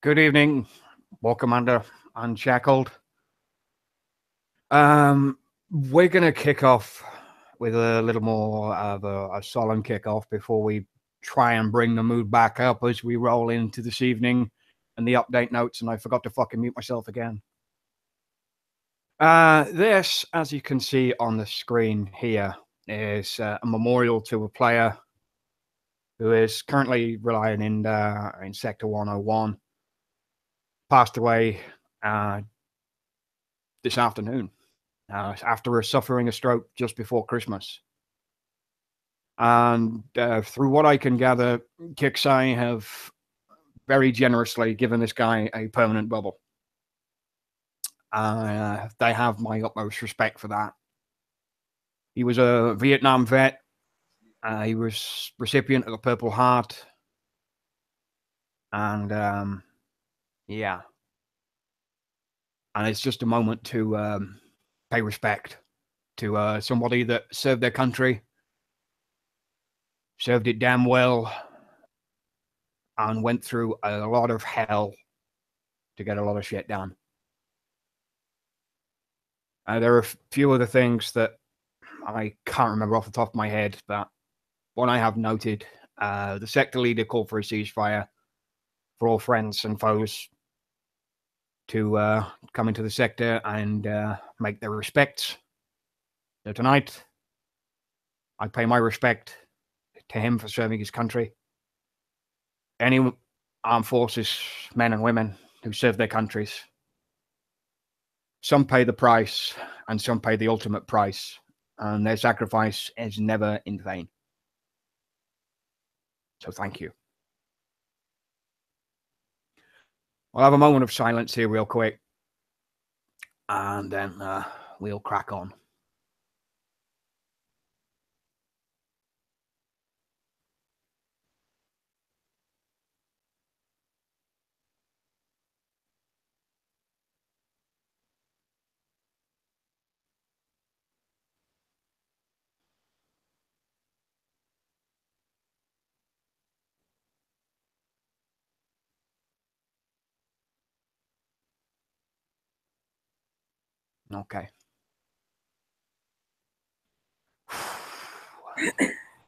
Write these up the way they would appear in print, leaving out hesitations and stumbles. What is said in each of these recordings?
Good evening, welcome under Unshackled. We're gonna kick off with a little more of a solemn kickoff before we try and bring the mood back up as we roll into this evening and the update notes. And I forgot to fucking mute myself again. This, as you can see on the screen here, is a memorial to a player who is currently relying in Sector 101. Passed away this afternoon after suffering a stroke just before Christmas. And through what I can gather, Kixai have very generously given this guy a permanent bubble. They have my utmost respect for that. He was a Vietnam vet. He was recipient of the Purple Heart. And yeah. And it's just a moment to pay respect to somebody that served their country, served it damn well, and went through a lot of hell to get a lot of shit done. There are a few other things that I can't remember off the top of my head, but what I have noted, the sector leader called for a ceasefire for all friends and foes to come into the sector and make their respects. So tonight, I pay my respect to him for serving his country. Any armed forces, men and women who serve their countries. Some pay the price and some pay the ultimate price, and their sacrifice is never in vain. So thank you. We'll have a moment of silence here real quick, and then we'll crack on. Okay.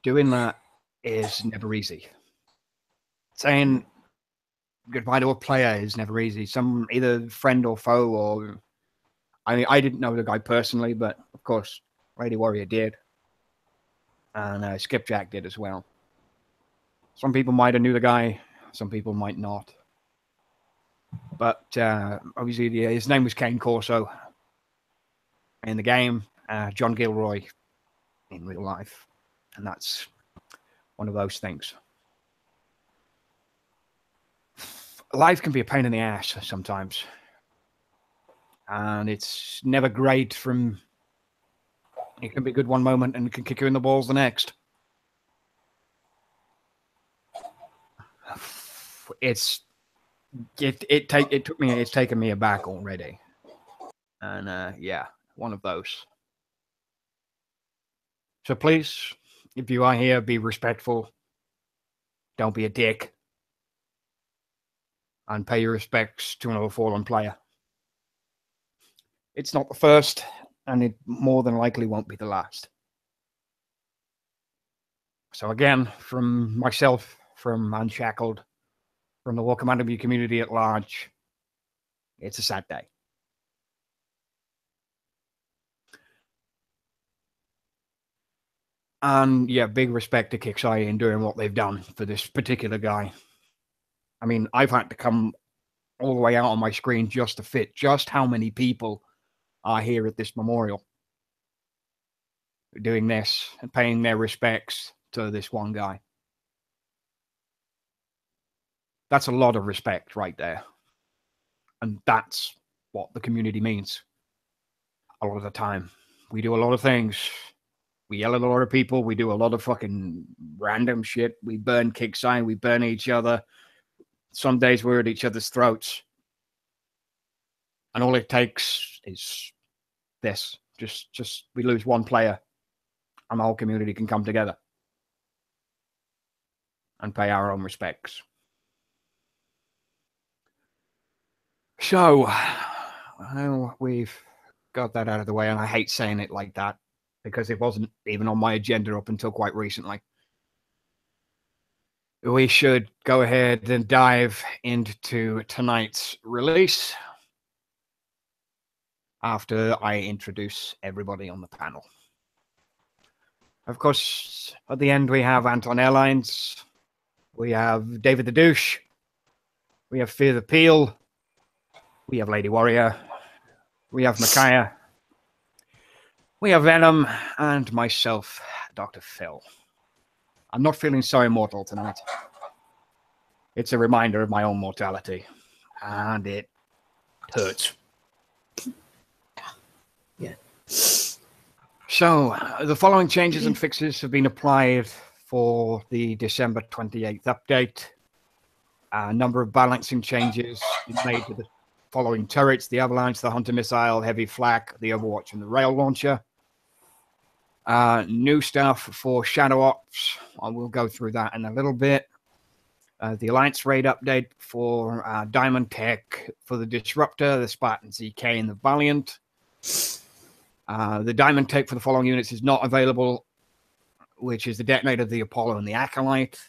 Doing that is never easy. Saying goodbye to a player is never easy. Some either friend or foe, or I mean, I didn't know the guy personally, but of course, Lady Warrior did, and Skipjack did as well. Some people might have knew the guy, some people might not. But obviously, his name was Kane Corso in the game, John Gilroy in real life, and that's one of those things. Life can be a pain in the ass sometimes, and it's never great. It can be good one moment and it can kick you in the balls the next. It's taken me aback already, and yeah, one of those. So please, if you are here, be respectful. Don't be a dick. And pay your respects to another fallen player. It's not the first, and it more than likely won't be the last. So again, from myself, from Unshackled, from the War Commander community at large, it's a sad day. And yeah, big respect to Kixai in doing what they've done for this particular guy. I mean, I've had to come all the way out on my screen just to fit just how many people are here at this memorial doing this and paying their respects to this one guy. That's a lot of respect right there. And that's what the community means a lot of the time. We do a lot of things. We yell at a lot of people. We do a lot of fucking random shit. We burn kick sign. We burn each other. Some days we're at each other's throats. And all it takes is this. Just we lose one player and the whole community can come together and pay our own respects. So, well, we've got that out of the way, and I hate saying it like that because it wasn't even on my agenda up until quite recently. We should go ahead and dive into tonight's release after I introduce everybody on the panel. Of course, at the end we have Anton Airlines, we have David the Douche, we have Fear the Peel, we have Lady Warrior, we have Micaiah, we have Venom, and myself, Dr. Phil. I'm not feeling so immortal tonight. It's a reminder of my own mortality, and it hurts. Yeah. So, the following changes and fixes have been applied for the December 28th update. A number of balancing changes made to the following turrets: the Avalanche, the Hunter Missile, Heavy Flak, the Overwatch, and the Rail Launcher. New stuff for Shadow Ops. I will go through that in a little bit. The Alliance Raid update for Diamond Tech, for the Disruptor, the Spartan ZK, and the Valiant. The Diamond Tech for the following units is not available, which is the Detonator, the Apollo, and the Acolyte.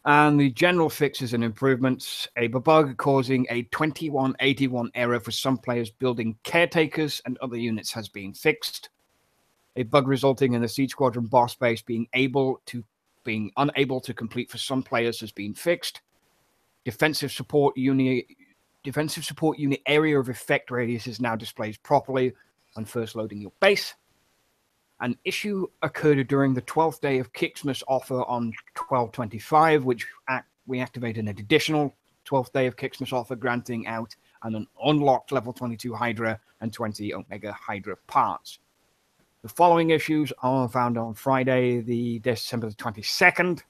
And the general fixes and improvements: a bug causing a 2181 error for some players building Caretakers and other units has been fixed. A bug resulting in the Siege Squadron boss base being unable to complete for some players has been fixed. Defensive support unit area of effect radius is now displayed properly when first loading your base. An issue occurred during the 12th day of Kixmas offer on 12/25, which we activated an additional 12th day of Kixmas offer, granting out an unlocked level 22 Hydra and 20 Omega Hydra parts. The following issues are found on Friday, the December the 22nd.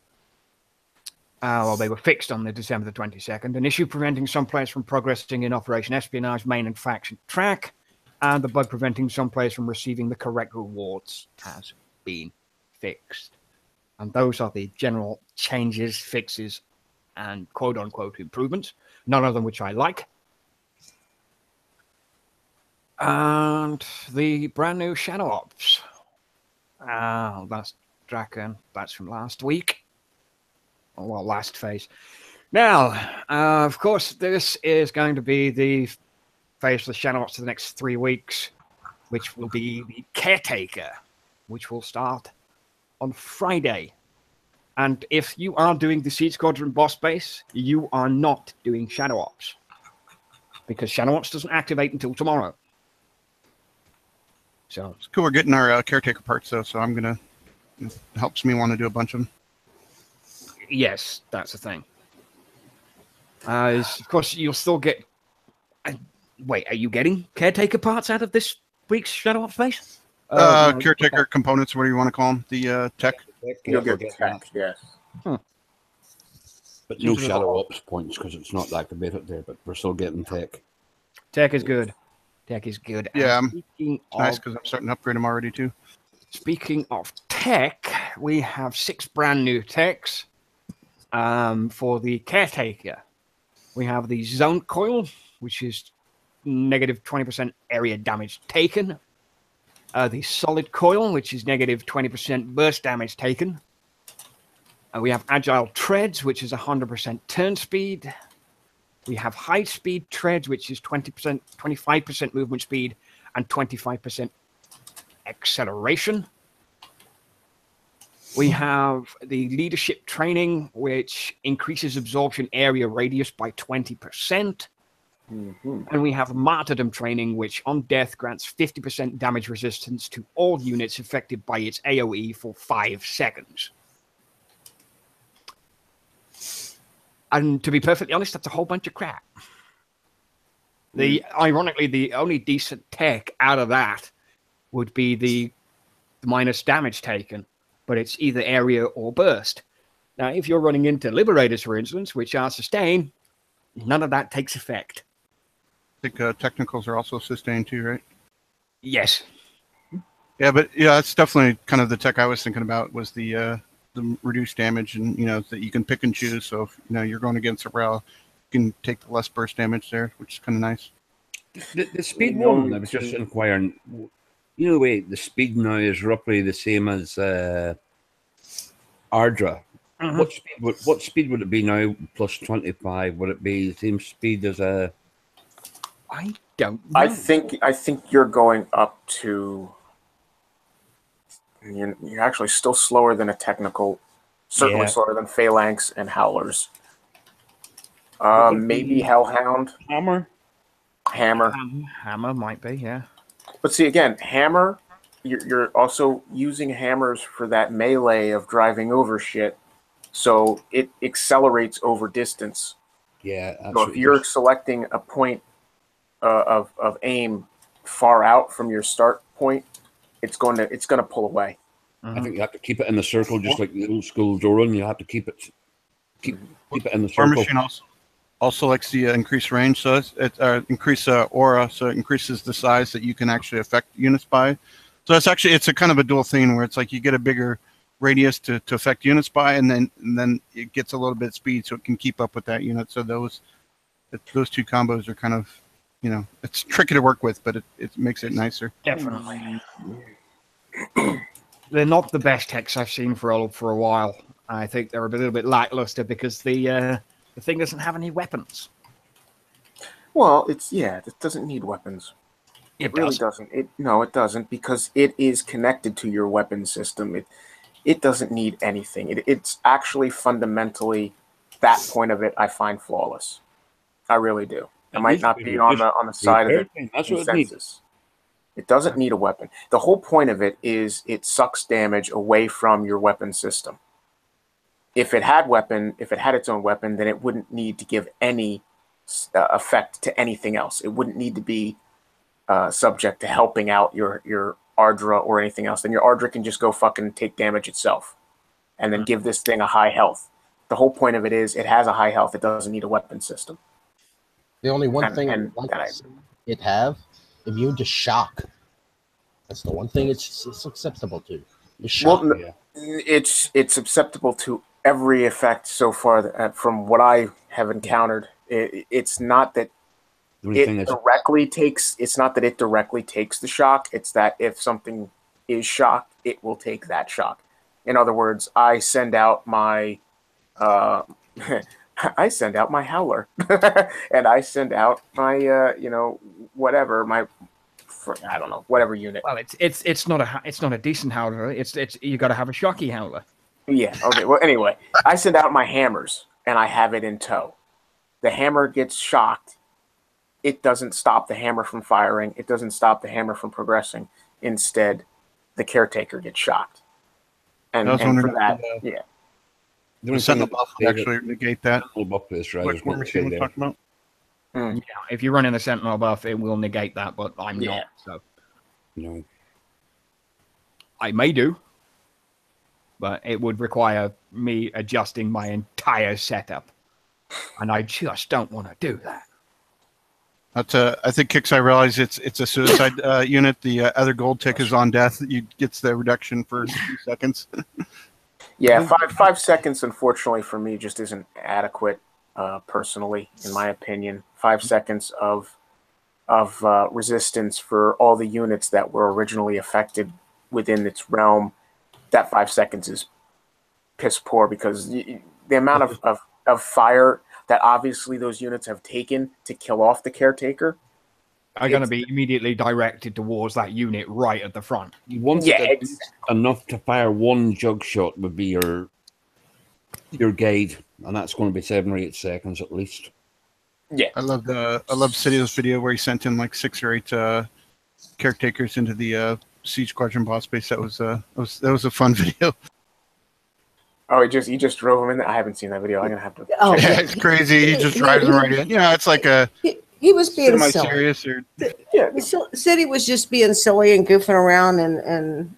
Well, they were fixed on the December the 22nd. An issue preventing some players from progressing in Operation Espionage, Main, and Faction Track. And the bug preventing some players from receiving the correct rewards has been fixed. And those are the general changes, fixes, and quote-unquote improvements. None of them which I like. And the brand new Shadow Ops. That's Draken. That's from last week. Well, last phase. Now, of course, this is going to be the phase for the Shadow Ops for the next 3 weeks, which will be the Caretaker, which will start on Friday. And if you are doing the Siege Squadron boss base, you are not doing Shadow Ops, because Shadow Ops doesn't activate until tomorrow. So it's cool. We're getting our Caretaker parts, though, so I'm going to... It helps me want to do a bunch of them. Yes, that's the thing. Of course, you'll still get... Wait, are you getting Caretaker parts out of this week's Shadow Ops phase? No, Caretaker components, what do you want to call them? The tech? You'll get tech, yes. But no Shadow Ops points because it's not activated there, but we're still getting tech. Tech is good. Tech is good. Yeah, it's nice because I'm starting to upgrade them already, too. Speaking of tech, we have 6 brand new techs for the Caretaker. We have the Zone Coil, which is negative 20% area damage taken. The Solid Coil, which is negative 20% burst damage taken. We have Agile Treads, which is 100% turn speed. We have High Speed Treads, which is 25% movement speed and 25% acceleration. We have the Leadership Training, which increases absorption area radius by 20%. And we have Martyrdom Training, which on death grants 50% damage resistance to all units affected by its AoE for 5 seconds. And to be perfectly honest, that's a whole bunch of crap. Ironically, the only decent tech out of that would be the minus damage taken, but it's either area or burst. Now, if you're running into Liberators, for instance, which are sustain, none of that takes effect. I think technicals are also sustained too, right? Yes. Yeah, but yeah, that's definitely kind of the tech I was thinking about was the reduced damage, and that you can pick and choose. So if you're going against a rail, can take the less burst damage there, which is kind of nice. The speed one, I was just inquiring. You know, the way the speed now is roughly the same as Ardra. What speed would it be now? Plus 25. Would it be the same speed as a? I don't know. I think you're going up to. You're actually still slower than a technical. Certainly slower than Phalanx and Howlers. Maybe Hellhound. Hammer might be, yeah. But see, again, Hammer, you're also using hammers for that melee of driving over shit, so it accelerates over distance. Yeah. So if you're selecting a point of aim far out from your start point, it's going to pull away. I think you have to keep it in the circle, just like the old school Doran. You have to keep it in the circle. Our machine also likes the increased range, so it increase aura, so it increases the size that you can actually affect units by. So it's a kind of a dual thing where it's like you get a bigger radius to affect units by, and then it gets a little bit of speed, so it can keep up with that unit. So those two combos are kind of, it's tricky to work with, but it makes it nicer. Definitely. They're not the best techs I've seen for a while. I think they're a little bit lackluster because the thing doesn't have any weapons. Well, it doesn't need weapons. It really doesn't. No, it doesn't, because it is connected to your weapon system. It doesn't need anything. It's actually fundamentally, that point of it I find flawless. I really do. I might not be on the side of the consensus. It doesn't need a weapon. The whole point of it is it sucks damage away from your weapon system. If it had its own weapon, then it wouldn't need to give any effect to anything else. It wouldn't need to be subject to helping out your Ardra or anything else. Then your Ardra can just go fucking take damage itself, and then give this thing a high health. The whole point of it is it has a high health. It doesn't need a weapon system. The only one thing it have immune to shock. That's the one thing it's acceptable to. Shock. Well, it's susceptible to every effect so far from what I have encountered. It's not that it directly takes the shock. It's that if something is shocked, it will take that shock. In other words, I send out my Howler, and I send out my whatever unit. Well, it's not a decent Howler. It's you got to have a shocky Howler. Yeah. Okay. Well, anyway, I send out my hammers, and I have it in tow. The hammer gets shocked. It doesn't stop the hammer from firing. It doesn't stop the hammer from progressing. Instead, the Caretaker gets shocked. And for that, The Sentinel buff would actually negate that. Buff is right. What machine we're talking about? Yeah, if you're running a Sentinel buff, it will negate that, but I'm not. So no, I may do, but it would require me adjusting my entire setup, and I just don't want to do that. I think Kix, I realize it's a suicide unit. The other gold tick is on death. You gets the reduction for 2 seconds. Yeah, 5 seconds, unfortunately for me, just isn't adequate. Personally, in my opinion, 5 seconds of resistance for all the units that were originally affected within its realm. That 5 seconds is piss poor, because the amount of fire that obviously those units have taken to kill off the Caretaker are going to be immediately directed towards that unit right at the front. Enough to fire one jug shot would be your guide, and that's going to be 7 or 8 seconds at least. Yeah, I love Sidio's video where he sent in like 6 or 8 Caretakers into the Siege Squadron boss base. That was a fun video. Oh, he just drove him in there? I haven't seen that video. I'm gonna have to. Oh, yeah, it's crazy. He just drives him right in. Yeah, it's like a. He was being semi-serious silly. Said he was just being silly and goofing around, and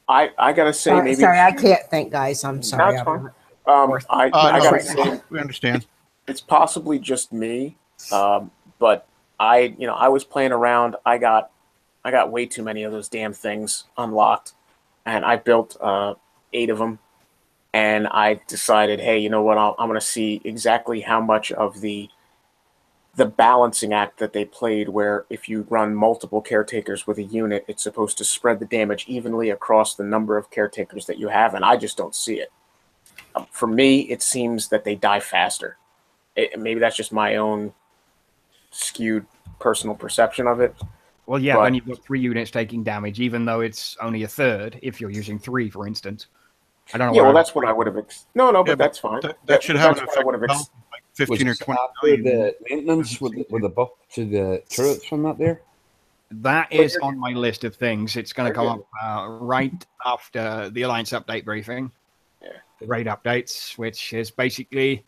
I gotta say, maybe. Sorry, I can't think, guys. I'm sorry. That's fine. I gotta say, we understand. It's possibly just me, but I was playing around. I got way too many of those damn things unlocked, and I built 8 of them, and I decided, hey, you know what? I'm going to see exactly how much of the balancing act that they played, where if you run multiple caretakers with a unit, it's supposed to spread the damage evenly across the number of caretakers that you have, and I just don't see it. For me, it seems that they die faster. Maybe that's just my own skewed personal perception of it. Well, yeah, then you've got 3 units taking damage, even though it's only a third, if you're using 3, for instance. I don't know. Yeah, well, that's what I would have. But that's fine. That should have an effect. Like 15 or 20. The maintenance with the buff to the turrets from that there. That is on my list of things. It's going to come up right after the Alliance update briefing. Yeah. The raid updates, which is basically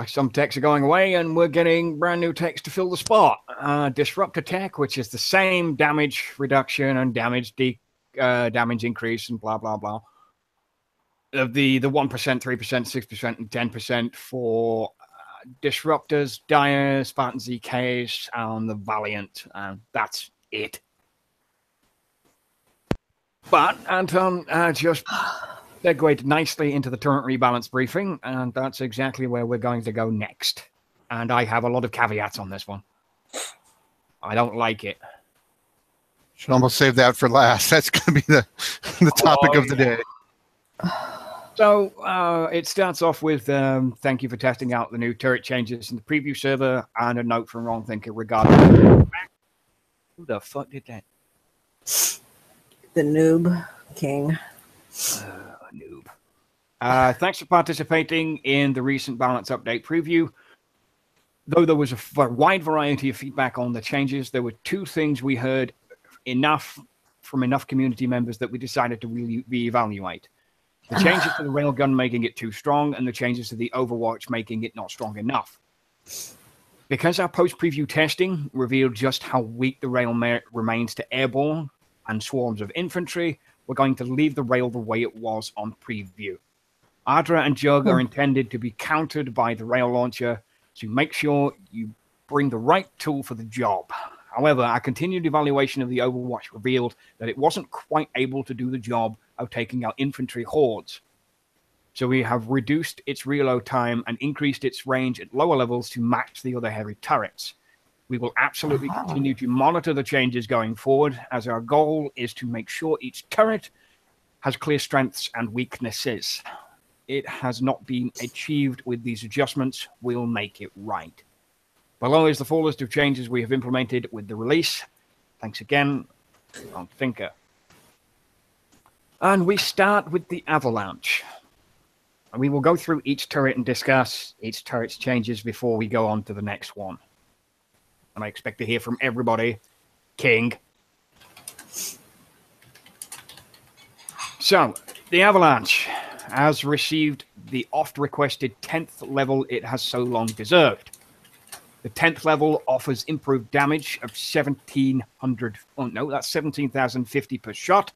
some techs are going away and we're getting brand new techs to fill the spot. Disruptor tech, which is the same damage reduction and damage increase and blah, blah, blah. Of the 1%, 3%, 6%, and 10% for Disruptors, Dire, Spartan ZKs, and the Valiant. That's it. But Anton just segued nicely into the turret rebalance briefing, and that's exactly where we're going to go next. And I have a lot of caveats on this one. I don't like it. Should almost save that for last. That's going to be the topic of the day. So it starts off with thank you for testing out the new turret changes in the preview server, and a note from Wrong Thinker regarding who the fuck did that? The noob king. Noob. Thanks for participating in the recent balance update preview. Though there was a wide variety of feedback on the changes, there were 2 things we heard from enough community members that we decided to reevaluate. The changes to the railgun making it too strong, and the changes to the Overwatch making it not strong enough. Because our post-preview testing revealed just how weak the rail remains to airborne and swarms of infantry, we're going to leave the rail the way it was on preview. Ardra and Jug are intended to be countered by the rail launcher, so make sure you bring the right tool for the job. However, our continued evaluation of the Overwatch revealed that it wasn't quite able to do the job of taking out infantry hordes. So we have reduced its reload time and increased its range at lower levels to match the other heavy turrets. We will absolutely continue to monitor the changes going forward, as our goal is to make sure each turret has clear strengths and weaknesses. It has not been achieved with these adjustments. We'll make it right. Below is the full list of changes we have implemented with the release. Thanks again, Wrong Thinker. And we start with the Avalanche. And we will go through each turret and discuss each turret's changes before we go on to the next one. And I expect to hear from everybody. King. So, the Avalanche has received the oft-requested 10th level it has so long deserved. The 10th level offers improved damage of 1700. Oh no, that's 17,050 per shot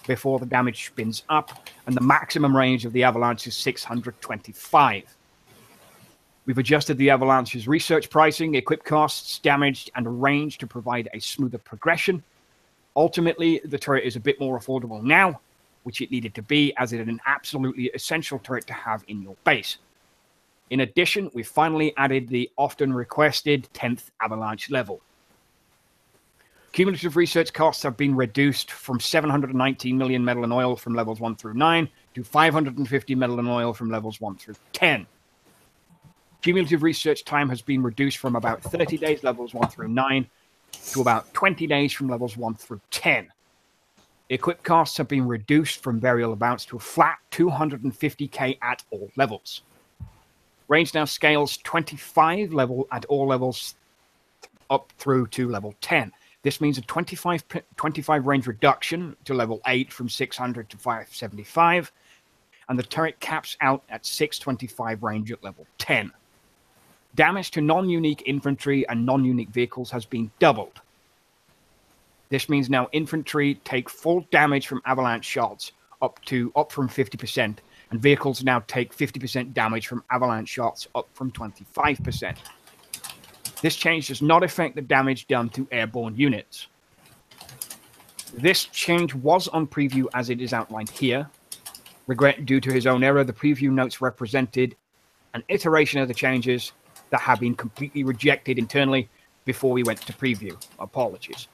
before the damage spins up, and the maximum range of the Avalanche is 625. We've adjusted the Avalanche's research pricing, equip costs, damage, and range to provide a smoother progression. Ultimately, the turret is a bit more affordable now, which it needed to be, as it is an absolutely essential turret to have in your base. In addition, we finally added the often requested 10th Avalanche level. Cumulative research costs have been reduced from 719 million metal and oil from levels 1 through 9 to 550 metal and oil from levels 1 through 10. Cumulative research time has been reduced from about 30 days levels 1 through 9 to about 20 days from levels 1 through 10. Equip costs have been reduced from variable amounts to a flat 250k at all levels. Range now scales 25 level at all levels up through to level 10. This means a 25 range reduction to level 8 from 600 to 575, and the turret caps out at 625 range at level 10. Damage to non-unique infantry and non-unique vehicles has been doubled. This means now infantry take full damage from avalanche shots up from 50%, and vehicles now take 50% damage from avalanche shots up from 25%. This change does not affect the damage done to airborne units. This change was on preview as it is outlined here. regret due to his own error. The preview notes represented an iteration of the changes that have been completely rejected internally before we went to preview. Apologies.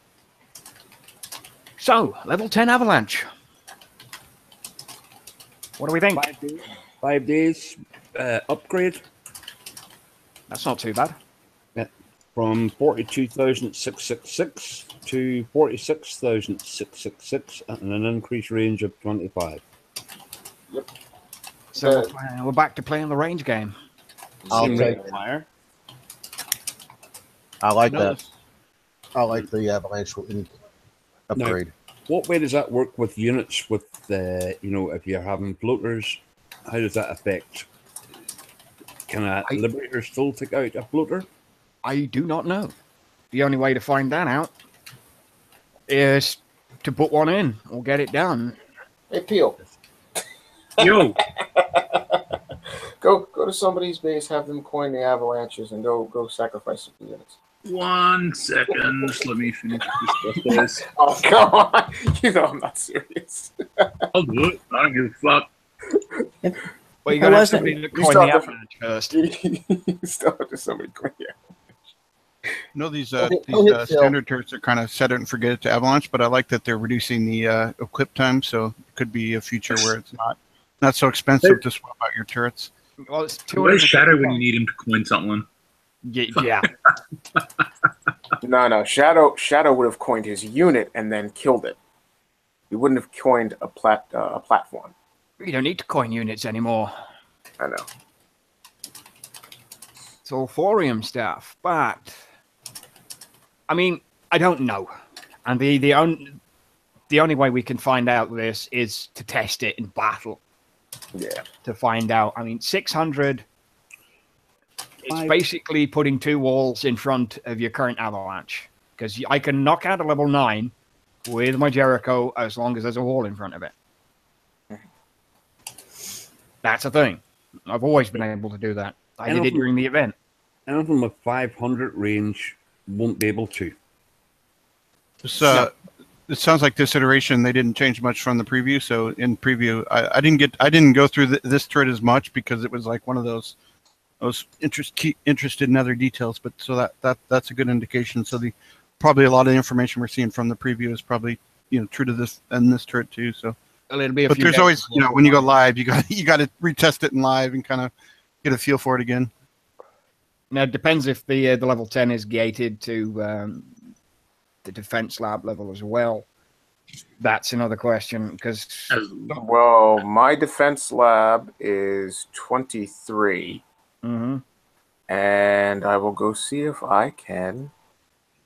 So, level 10 Avalanche. What do we think? 5 days upgrade. That's not too bad. Yeah. From 42,666 to 46,666 and an increased range of 25. Yep. So we're back to playing the range game. I'll take it. Fire. I like that. I like the Avalanche upgrade. Now, what way does that work with units? With if you're having floaters, how does that affect? Can a Liberator still take out a floater? I do not know. The only way to find that out is to put one in or get it done. Hey, Peel. Yo. Go to somebody's base, have them coin the avalanches, and go sacrifice some units. 1 second. Just let me finish this. Oh, come on. You know I'm not serious. I'll do it. I don't give a fuck. Well, you got to have somebody to coin the avalanche first. You still have to somebody coin the avalanche. No, these standard turrets are kind of set it and forget it to Avalanche, but I like that they're reducing the equip time, so it could be a future where it's not so expensive to swap out your turrets. Well, it's Where's Shadow when you need him to coin something? Yeah. No. Shadow would have coined his unit and then killed it. He wouldn't have coined a platform. You don't need to coin units anymore. I know. It's all thorium stuff, but I mean, I don't know. And the only way we can find out this is to test it in battle. Yeah. To find out. I mean, 600. It's basically putting 2 walls in front of your current Avalanche. Because I can knock out a level 9 with my Jericho as long as there's a wall in front of it. That's a thing. I've always been able to do that. I did it during the event. Anything with 500 range won't be able to. It sounds like this iteration they didn't change much from the preview. So in preview, I didn't go through this turret as much because it was like one of those. I was interested in other details, but so that's a good indication. So probably a lot of the information we're seeing from the preview is probably true to this and this turret too. So but there's always when you go live, you got to retest it in live and kind of get a feel for it again. Now it depends if the level 10 is gated to the defense lab level as well. That's another question because my defense lab is 23. Mm-hmm. And I will go see if I can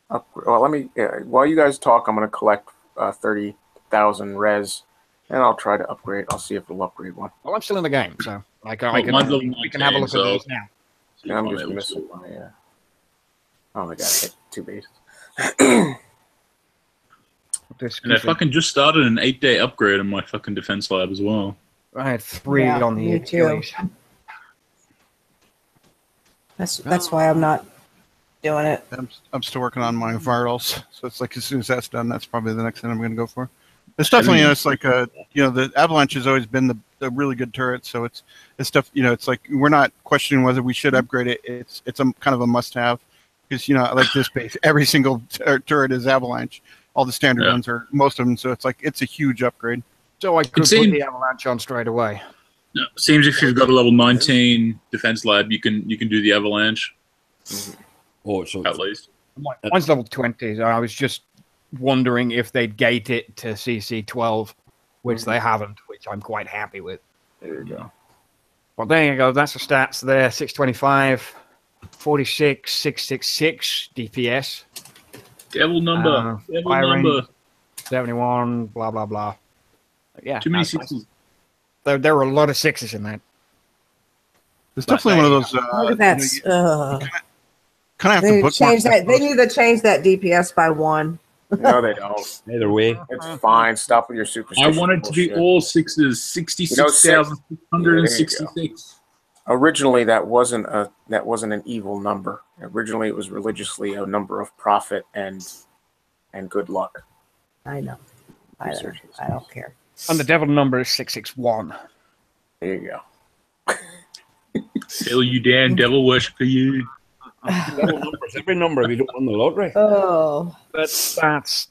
upgrade. Well, let me. While you guys talk, I'm going to collect 30,000 res, and I'll try to upgrade. I'll see if it'll upgrade one. Well, I'm still in the game, so we can have a look at these now. Yeah, I'm just missing my. Oh my god! I hit 2 bases. And I fucking just started an 8-day upgrade on my fucking defense lab as well. I had 3 on the Achilles. That's why I'm not doing it. I'm still working on my virals, so it's like as soon as that's done, that's probably the next thing I'm going to go for. It's definitely it's like the Avalanche has always been the really good turret, so it's stuff it's like we're not questioning whether we should upgrade it. It's a kind of a must-have because like this base, every single turret is Avalanche. All the standard ones are most of them, so it's like it's a huge upgrade. So I could put the Avalanche on straight away. No, seems if you've got a level 19 defense lab, you can do the Avalanche. Oh, so at least mine's level 20. So I was just wondering if they'd gate it to CC 12, which they haven't, which I'm quite happy with. There you go. Well, there you go. That's the stats there. 625, 46, 666 DPS. Devil number. Devil number. 71, blah, blah, blah. Yeah. Too many sixes. There were a lot of 6s in that. It's definitely one of those. Look at that. Kind of have They to change that. They need to change that DPS by 1. No, they don't. Either way, it's fine. Stop with your superstition. I wanted to be all 6s. 66,666. Originally, that wasn't an evil number. Originally, it was religiously a number of profit and good luck. I know. I don't care. And the devil number is 661. There you go. Hail you, Dan. Devil worship you. Every number if you don't win the lottery. Oh. But that's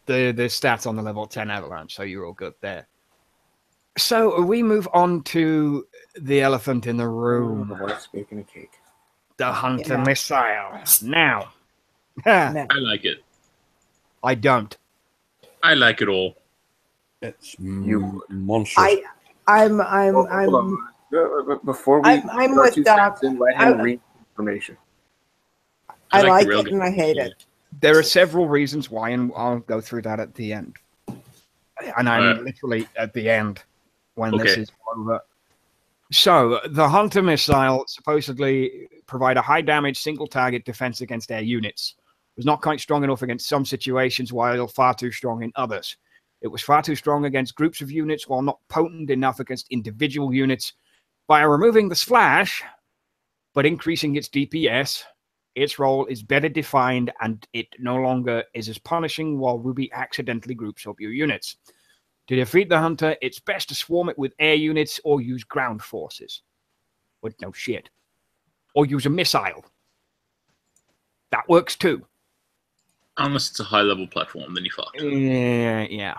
the stats on the level 10 Avalanche, so you're all good there. So we move on to the elephant in the room. The wife's baking a cake. The Hunter Yeah. missile. Now. No. I like it. I don't. I like it all. It's You- monstrous. I'm Hold on. Before we I'm start with two Doc. steps in, let him read information. I like the it and I hate it. There are several reasons why, and I'll go through that at the end. And I mean literally at the end when this is over. So, the Hunter missile supposedly provide a high damage single target defense against air units. It was not quite strong enough against some situations, while far too strong in others. It was far too strong against groups of units, while not potent enough against individual units. By removing the splash, but increasing its DPS, its role is better defined and it no longer is as punishing while Ruby accidentally groups up your units. To defeat the Hunter, it's best to swarm it with air units or use ground forces. But no shit. Or use a missile. That works too. Unless it's a high-level platform, then you fucked. Yeah.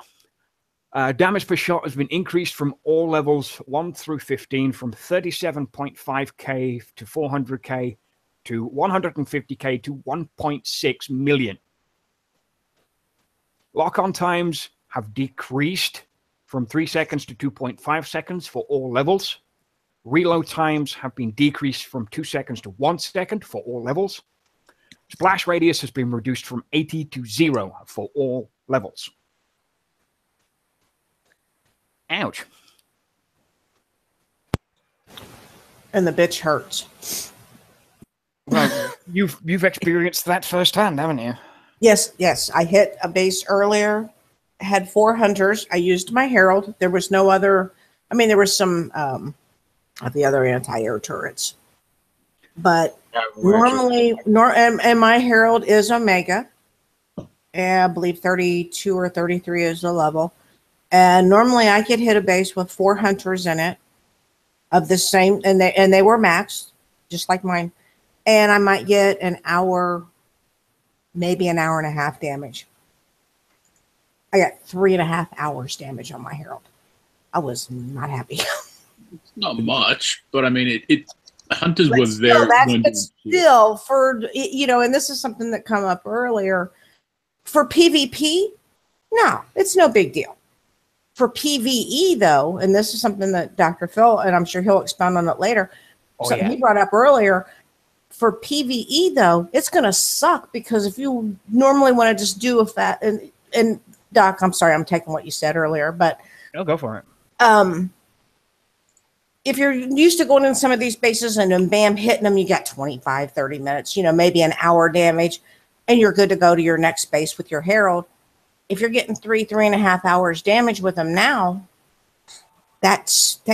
Damage per shot has been increased from all levels 1 through 15 from 37.5k to 400k to 150k to 1.6 million. Lock-on times have decreased from 3 seconds to 2.5 seconds for all levels. Reload times have been decreased from 2 seconds to 1 second for all levels. Splash radius has been reduced from 80 to 0 for all levels. Ouch. And the bitch hurts. Well, you've experienced that firsthand, haven't you? Yes. I hit a base earlier, had 4 hunters. I used my Herald. There was no other. I mean, there was some of the other anti-air turrets. But normally, and my Herald is Omega. And I believe 32 or 33 is the level. And normally I could hit a base with 4 hunters in it of the same, and they were maxed, just like mine. And I might get an hour, maybe an hour and a half damage. I got 3.5 hours damage on my Herald. I was not happy. It's not much, but I mean, it Hunters But were still, there. but still, for, you know, and this is something that come up earlier. For PvP, no, it's no big deal. For PvE, though, and this is something that Dr. Phil, and I'm sure he'll expound on it later, something he brought up earlier. For PvE, though, it's going to suck because if you normally want to just do and Doc, I'm sorry, I'm taking what you said earlier, but I'll go for it. If you're used to going in some of these bases and then bam, hitting them, you got 25, 30 minutes, you know, maybe an hour damage, and you're good to go to your next base with your Herald. If you're getting 3.5 hours damage with them now, that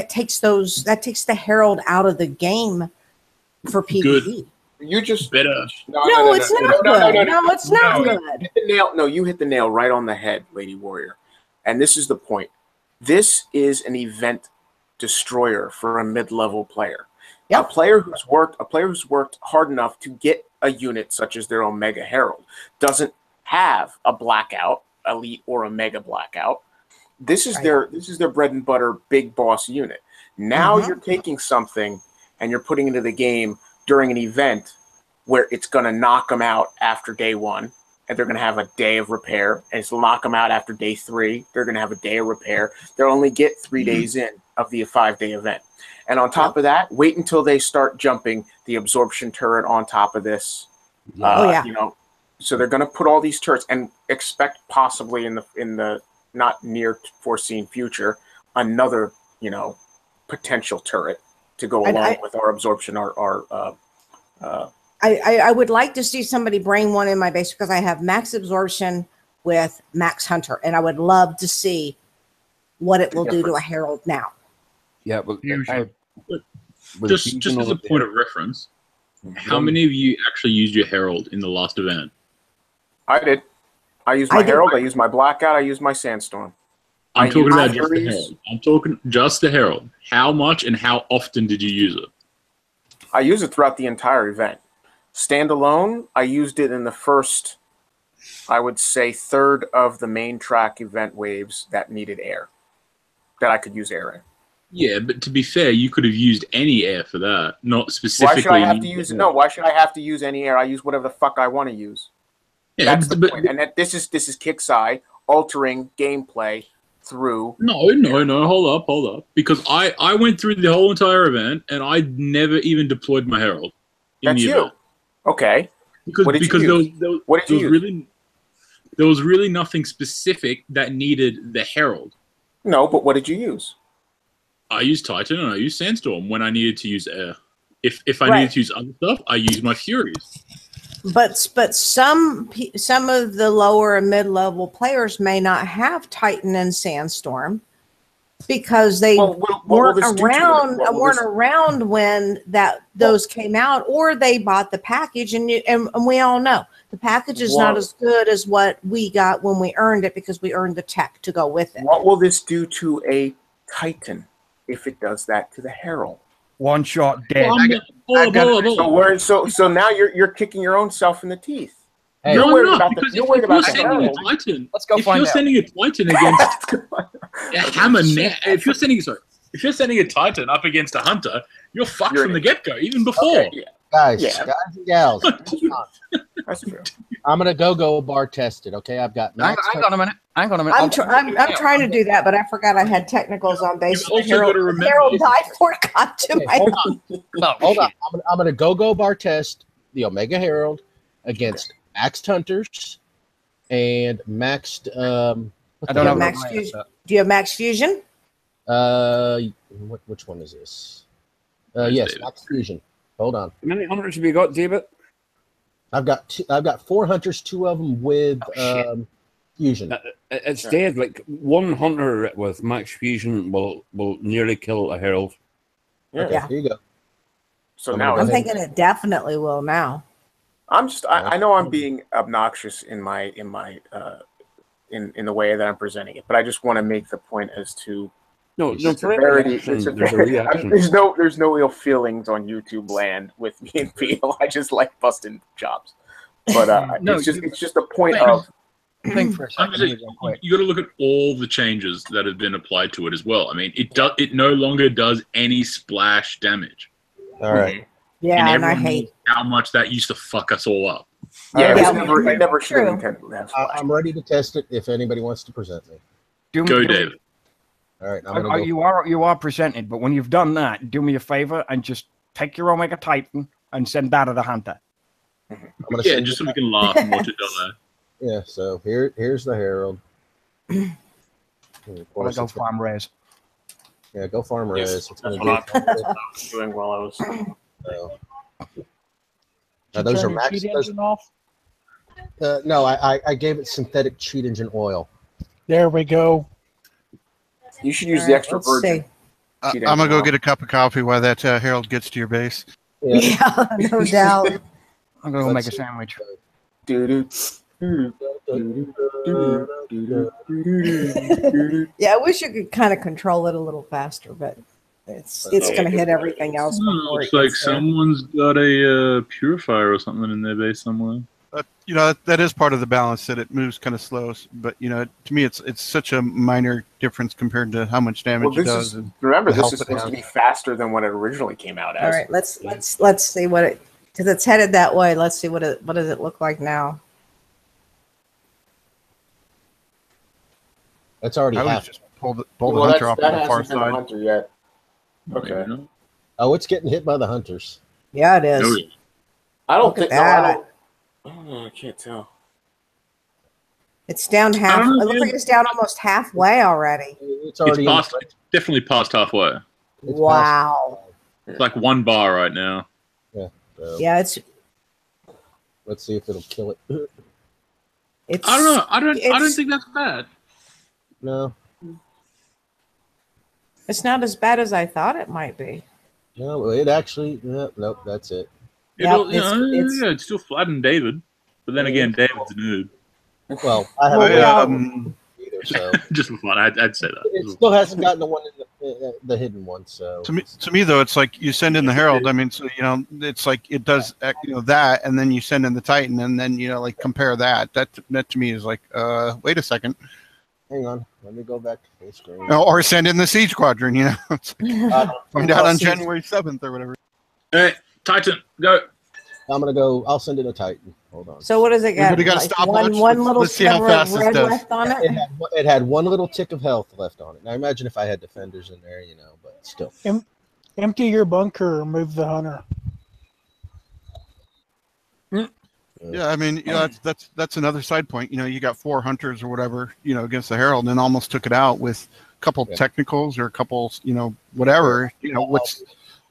takes the Herald out of the game for PvE. Good. You just better. No, it's not good. No, it's not good. You hit the nail right on the head, Lady Warrior. And this is the point. This is an event destroyer for a mid-level player. Yep. A player who's worked hard enough to get a unit such as their Omega Herald doesn't have a blackout, elite or Omega blackout. This is their bread and butter big boss unit. Now you're taking something and you're putting into the game during an event where it's going to knock them out after day 1, and they're going to have a day of repair, and it's knock them out after day 3. They're going to have a day of repair. They'll only get 3 days in of the 5-day event. And on top of that, wait until they start jumping the absorption turret on top of this. You know, so they're going to put all these turrets and expect possibly in the not near foreseen future another, you know, potential turret to go along with our absorption. I would like to see somebody bring one in my base because I have max absorption with max hunter, and I would love to see what it will do to a Herald now. Yeah, but just as a point of reference, how many of you actually used your Herald in the last event? I did. I used my Herald. I used my Blackout. I used my Sandstorm. I'm talking about just the Herald. I'm talking just the Herald. How much and how often did you use it? I use it throughout the entire event. Standalone, I used it in the first, I would say, third of the main track event waves that needed air, that I could use air in. Yeah, but to be fair, you could have used any air for that, not specifically. Why should I have to use no? Why should I have to use any air? I use whatever the fuck I want to use. Yeah, that's the point. And that this is Kixeye altering gameplay through. No. Hold up. Because I went through the whole entire event and I never even deployed my Herald. That's you. Event. Okay. Because there was really nothing specific that needed the Herald. No, but what did you use? I used Titan and I used Sandstorm when I needed to use air. If I needed to use other stuff, I used my Furies. But some of the lower and mid-level players may not have Titan and Sandstorm because they weren't around when those came out, or they bought the package, and we all know the package is not as good as what we got when we earned it because we earned the tech to go with it. What will this do to a Titan if it does that to the Herald? One shot dead. So now you're kicking your own self in the teeth. Hey, you're worried about the Herald. Let's go find out. If you're sending a Titan against if you're sending a Titan up against a Hunter, you're fucked from the get-go, even before. Okay, guys and gals. That's true. I'm gonna go bar test it. Okay, I've got. Hang on a minute. I'm trying to do that, but I forgot I had technicals on base. Harold died before it got to my. Hold on. I'm gonna go bar test the Omega Herald against maxed Hunters and maxed. I don't know. Max Fusion. Do you have Max Fusion? Which one is this? Yes, Max Fusion. Hold on. How many Hunters have you got, David? I've got 4 Hunters, 2 of them with Fusion. It's dead. Like one Hunter with Max Fusion will nearly kill a Herald. Yeah. Here you go. So now I'm thinking it definitely will now. I know I'm being obnoxious in the way that I'm presenting it, but I just want to make the point as to severity. There's no ill feelings on YouTube land with me and Peel. I just like busting chops, but it's just a point of. Think for a second. You got to look at all the changes that have been applied to it as well. I mean, it no longer does any splash damage. All right. Yeah, and I hate how much that used to fuck us all up. Yeah, it never should have intended to have splash. I'm ready to test it if anybody wants to present me. Go, David. All right, I'm gonna go. You are presented, but when you've done that, do me a favor and just take your Omega Titan and send that to the Hunter. Yeah, just so we can laugh and watch it done there. Yeah, so here's the Herald. Well, go farm res. Yeah, go farm res. It's that's what I was doing while I was. Those are max. No, I gave it synthetic cheat engine oil. There we go. You should use the extra virgin. I'm gonna go get a cup of coffee while that Herald gets to your base. Yeah, no doubt. I'm gonna go make a sandwich. Yeah, I wish you could kind of control it a little faster, but it's going to hit everything else. Looks like someone's got a purifier or something in their base somewhere. That is part of the balance, that it moves kind of slow. But to me, it's such a minor difference compared to how much damage it does. Remember, this is supposed to be faster than what it originally came out as. All right, let's see what it, because it's headed that way. Let's see what does it look like now. That's already happened. Just pull the Hunter off on the far side. Hunter yet. Okay. Oh, it's getting hit by the Hunters. Yeah, it is. I don't think that. I don't know. I can't tell. It's down half. It looks like it's down almost halfway already. It's definitely past halfway. Wow. It's like 1 bar right now. Yeah. So yeah, it's. Let's see if it'll kill it. I don't know. I don't think that's bad. No. It's not as bad as I thought it might be. No, it actually. Nope, that's it. It's still flattened David, but then again, David's a noob. Well, I have So just for fun, I'd say that. it still hasn't gotten the one in the hidden one. So To me though, it's like you send in the Herald. I mean, so it's like it does that, and then you send in the Titan, and then like compare that. That to me is like, wait a second. Hang on, let me go back to full screen. Or send in the Siege Squadron. It's like, find out on January 7th or whatever. Hey, Titan, go. I'm gonna go. I'll send in a Titan. Hold on. So what does it got? Everybody got a stopwatch? One little Let's see how sliver of fast this red does. left on it. It had one little tick of health left on it. Now imagine if I had defenders in there, but still. Empty your bunker or move the hunter. Yeah, I mean, that's another side point. You got 4 hunters or whatever, against the Herald, and almost took it out with a couple technicals or a couple, whatever.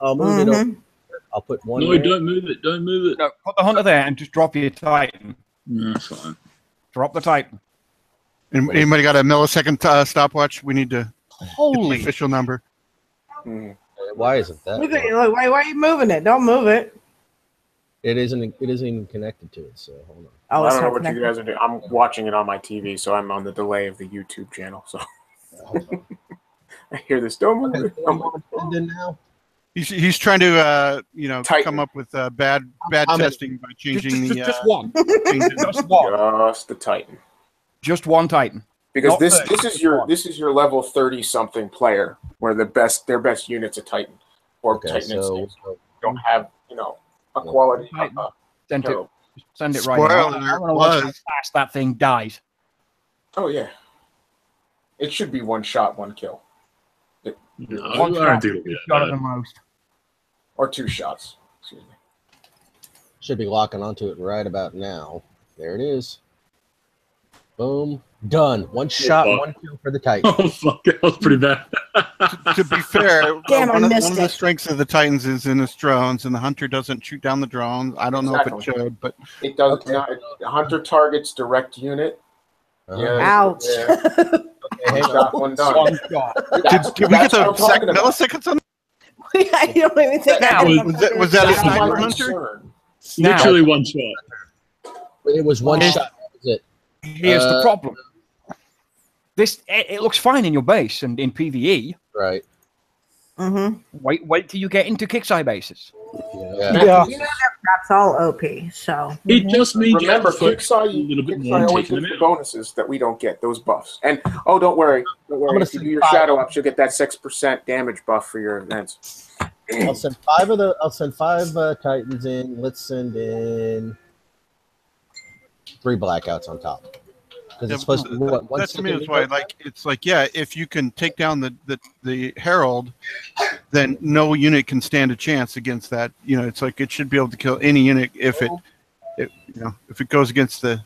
I'll move it over. I'll put one. No, don't move it. Don't move it. No, put the hunter there and just drop your Titan. No, that's fine. Drop the Titan. Anybody got a millisecond stopwatch? We need to Holy get the official number. Why isn't that? Why are you moving it? Don't move it. It isn't even connected to it. So hold on. Oh, I it's don't know not what connected. you guys are doing. I'm watching it on my TV, so I'm on the delay of the YouTube channel. So I hear this. Don't move it. Now. He's trying to Titan. come up with bad testing by changing Just one. Just one. Just the Titan. Just one Titan. Because Not this 30, is just your one. this is your level 30 something player where their best unit's a Titan or Okay, Titan so instincts don't have a quality. Titan. Send Herald. it right Spoiler now. I alert, want to watch how was. fast that thing dies. Oh yeah, it should be one shot, one kill, No, One I don't think it'll be shot that at the bad. most. or 2 shots. Excuse me. Should be locking onto it right about now. There it is. Boom. Done. One shot, fuck. one kill for the Titan. Oh, fuck. That was pretty bad. To be fair, Damn, I one of missed the it. strengths of the Titans is in its drones, and the hunter doesn't shoot down the drones. I don't know if it Exactly. should, but It does Okay. not. Hunter targets direct unit. Uh-huh. Yeah. Ouch. Yeah. Okay, One hang shot, on. one done. One shot. did we get That's what the I'm talking about. milliseconds on I don't even think That I had was- enough was that a That's my sniper hunter? concern. Now, Literally one shot. It was one Oh. shot. That was it. here's the problem. It looks fine in your base and in PvE. Right. Mm-hmm. Wait till you get into Kickside bases. Yeah. Yeah. You know that's all OP. So It just means you have Remember, to focus a Kickside little bit more on always taking gets them the out. bonuses that we don't get, those buffs. And don't worry. gonna If you say do your 5. shadow ups, you'll get that 6% damage buff for your events. I'll send 5 Titans in. Let's send in 3 blackouts on top. Because it's supposed to be what, one that to me second is why, leeway? if you can take down the Herald, then no unit can stand a chance against that. It's like it should be able to kill any unit if it goes against the.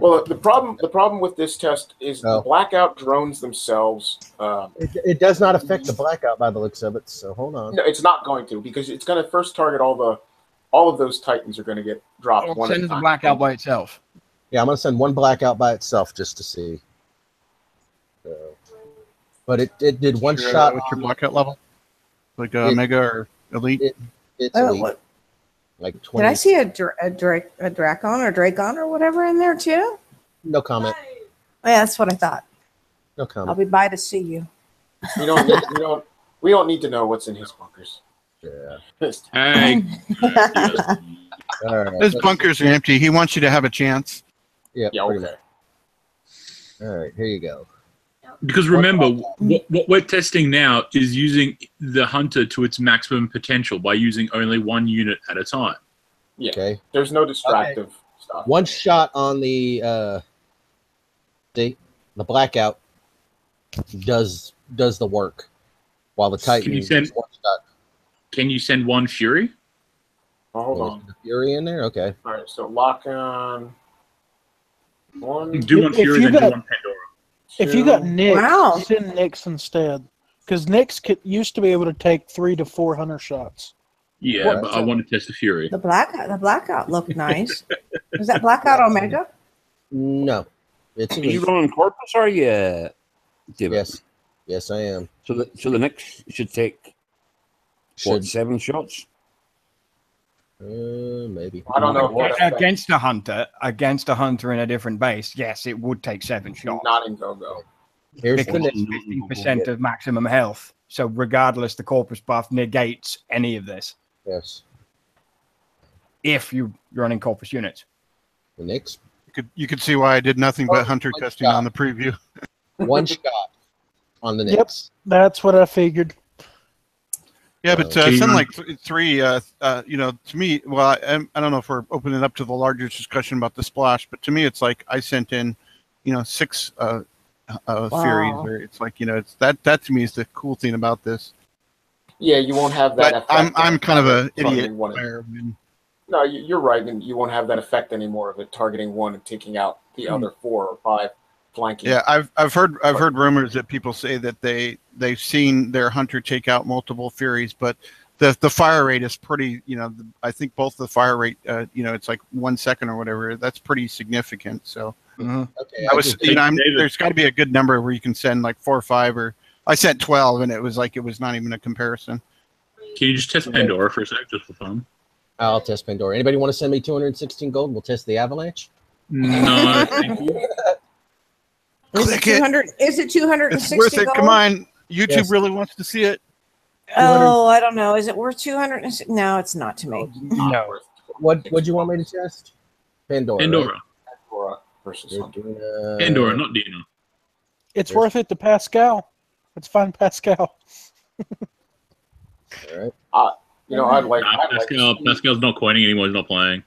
Well, the problem with this test is Oh. the blackout drones themselves. It does not affect the blackout by the looks of it. So hold on. No, it's not going to, because it's going to first target all of those Titans are going to get dropped Or one at send a the time. blackout by itself. Yeah, I'm gonna send one blackout by itself just to see. But it did one shot. What's your blackout level? Like It- Mega or Elite? It's Oh, elite, what- like 20. did I see a Dracon or whatever in there too? No comment. Oh, yeah, that's what I thought. No I'll comment. be by to see you. We don't need to know what's in his bunkers. Yeah. Hey. All right. His bunkers are empty. He wants you to have a chance. Yeah. Yeah, pretty okay. much. All right. Here you go. Because remember, what we're testing now is using the hunter to its maximum potential by using only one unit at a time. Yeah. Okay. There's no distractive stuff. One shot on the blackout does the work, while the Titan Can you send- is one shot. Can you send one Fury? Oh, hold on. The Fury in there. Okay. All right, so lock on one. Do one If Fury, you then do got- one Pandora. If you got two. Nyx, Wow. send Nyx instead. Because Nyx used to be able to take 3 to 4 hunter shots. Yeah, What? but I want to test the Fury. The blackout looked nice. Is that blackout Omega? No. It's Are you elite. running Corpus, are you, David? Yes. Yes, I am. So the next should take, Should 7 shots? let maybe. I don't know if that affects against a hunter in a different base. Yes, it would take 7 shots. not in go-go. Here's the Because next. it's 15% of maximum health. So regardless, the corpus buff negates any of this. Yes. If you're running corpus units. The next. You could see why I did nothing but hunter one testing shot. on the preview. One shot on the Yep. next. That's what I figured. Yeah, but something like three, to me, well, I don't know if we're opening it up to the larger discussion about the splash, but to me, it's like I sent in, 6 Furies, or it's like, it's that to me is the cool thing about this. Yeah, you won't have that But effect. I'm kind of an idiot. No, you're right, and you won't have that effect anymore of it targeting one and taking out the other 4 or 5 flanking. Yeah, I've heard rumors that people say that they've seen their hunter take out multiple Furies, but the fire rate is pretty. I think both the fire rate, it's like 1 second or whatever. That's pretty significant. So Okay. there's got to be a good number where you can send like 4 or 5, or I sent 12, and it was not even a comparison. Can you just test Pandora for a sec, just for fun? I'll test Pandora. Anybody want to send me 216 gold? We'll test the avalanche. No, thank you. Is it 200? Is it 260 It's worth it. gold? Come on, YouTube Yes. really wants to see it. Oh, I don't know. Is it worth 200? No, it's not to me. No. What you want me to test? Pandora. Pandora. Right? Pandora versus Hunter. Pandora, not Dino. It's worth it to Pascal. Let's find Pascal. All right. I'd like Pascal's not coining anymore. He's not playing.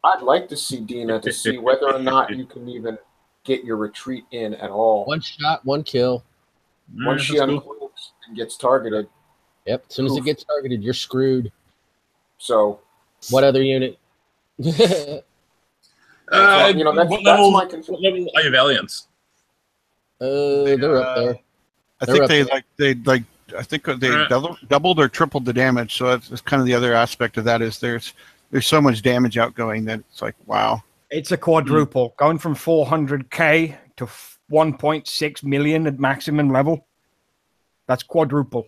I'd like to see Dina to see whether or not you can even get your retreat in at all. One shot, one kill. Once she uncloaks and gets targeted. Yep. As soon as it gets targeted, you're screwed. So. What other unit? That's what level are your Valiants? They're up there. I think they doubled or tripled the damage. So that's kind of the other aspect of that is there's so much damage outgoing that it's like, wow. It's a quadruple, going from 400k to 1.6 million at maximum level. That's quadruple.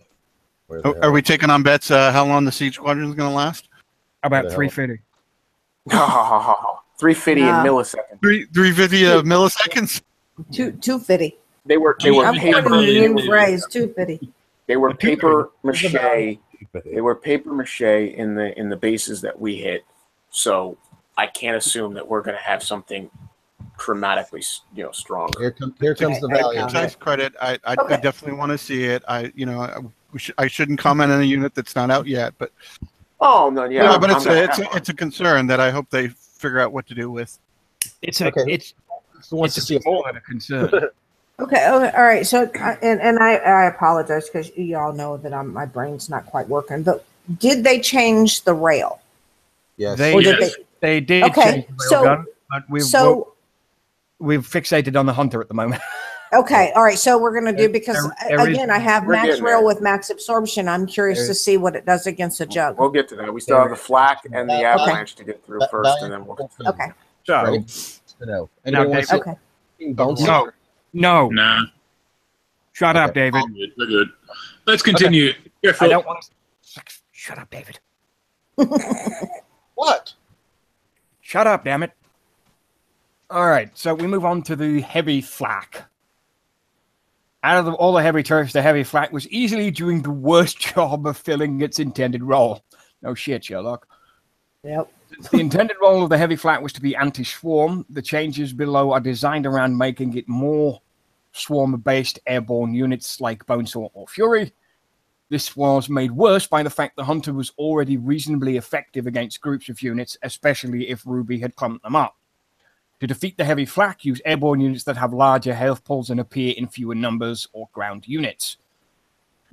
Are we taking on bets how long the Siege Squadron is going to last? About 350. 350 in milliseconds. 350 milliseconds? 250. They were I'm paper. putting the new phrase, 250. They were paper mache. They were paper mache in the bases that we hit. So I can't assume that we're going to have something dramatically, stronger. Here comes the Valiant. Nice credit. I definitely want to see it. I shouldn't comment on a unit that's not out yet, but no, yeah. No, but it's a concern that I hope they figure out what to do with. It's wants to see more than a concern. Okay, all right. So, and I apologize because y'all know that my brain's not quite working. But did they change the rail? Yes. They did. Okay, change the railgun, but we've fixated on the hunter at the moment. Okay, all right. So we're going to do, because again, I have we're max getting rail there. with max absorption. I'm curious to see what it does against a jug. We'll get to that. We still have the flak and the avalanche to get through first, and then we'll. Okay. So, No. Anybody want to Okay. see Bone no. Nah. Shut up, David. We're good. Let's continue. I don't want to. Shut up, David. What? Shut up, damn it. All right, so we move on to the heavy flak. Out of all the heavy turrets, the heavy flak was easily doing the worst job of filling its intended role. No shit, Sherlock. Yep. Since the intended role of the heavy flak was to be anti-swarm, the changes below are designed around making it more swarm-based airborne units like Bonesaw or Fury. This was made worse by the fact the Hunter was already reasonably effective against groups of units, especially if Ruby had clumped them up. To defeat the heavy flak, use airborne units that have larger health pools and appear in fewer numbers or ground units.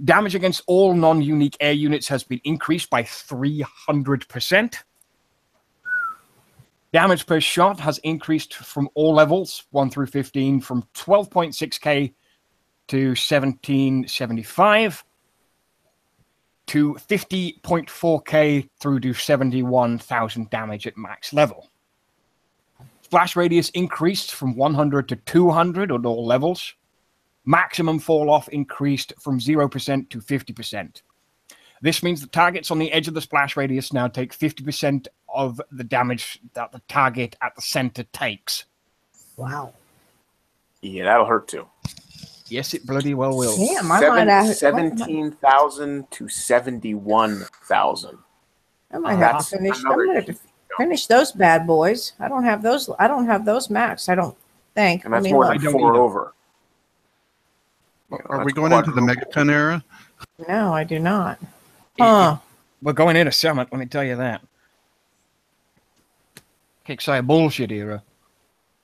Damage against all non-unique air units has been increased by 300%. Damage per shot has increased from all levels, 1 through 15, from 12.6k to 1775 to 50.4k through to 71,000 damage at max level. Splash radius increased from 100 to 200 on all levels. Maximum fall-off increased from 0% to 50%. This means the targets on the edge of the splash radius now take 50% of the damage that the target at the center takes. Wow. Yeah, that'll hurt too. Yes, it bloody well will. Damn, I might have 17,000 to 71,000. I might have to finish. I'm gonna have to finish those bad boys. I don't have those. I don't have those max. I don't think. And that's more than 4 over. Are we going into the Megaton era? No, I do not. Huh. We're going into Summit, let me tell you that. Kickstarter bullshit era.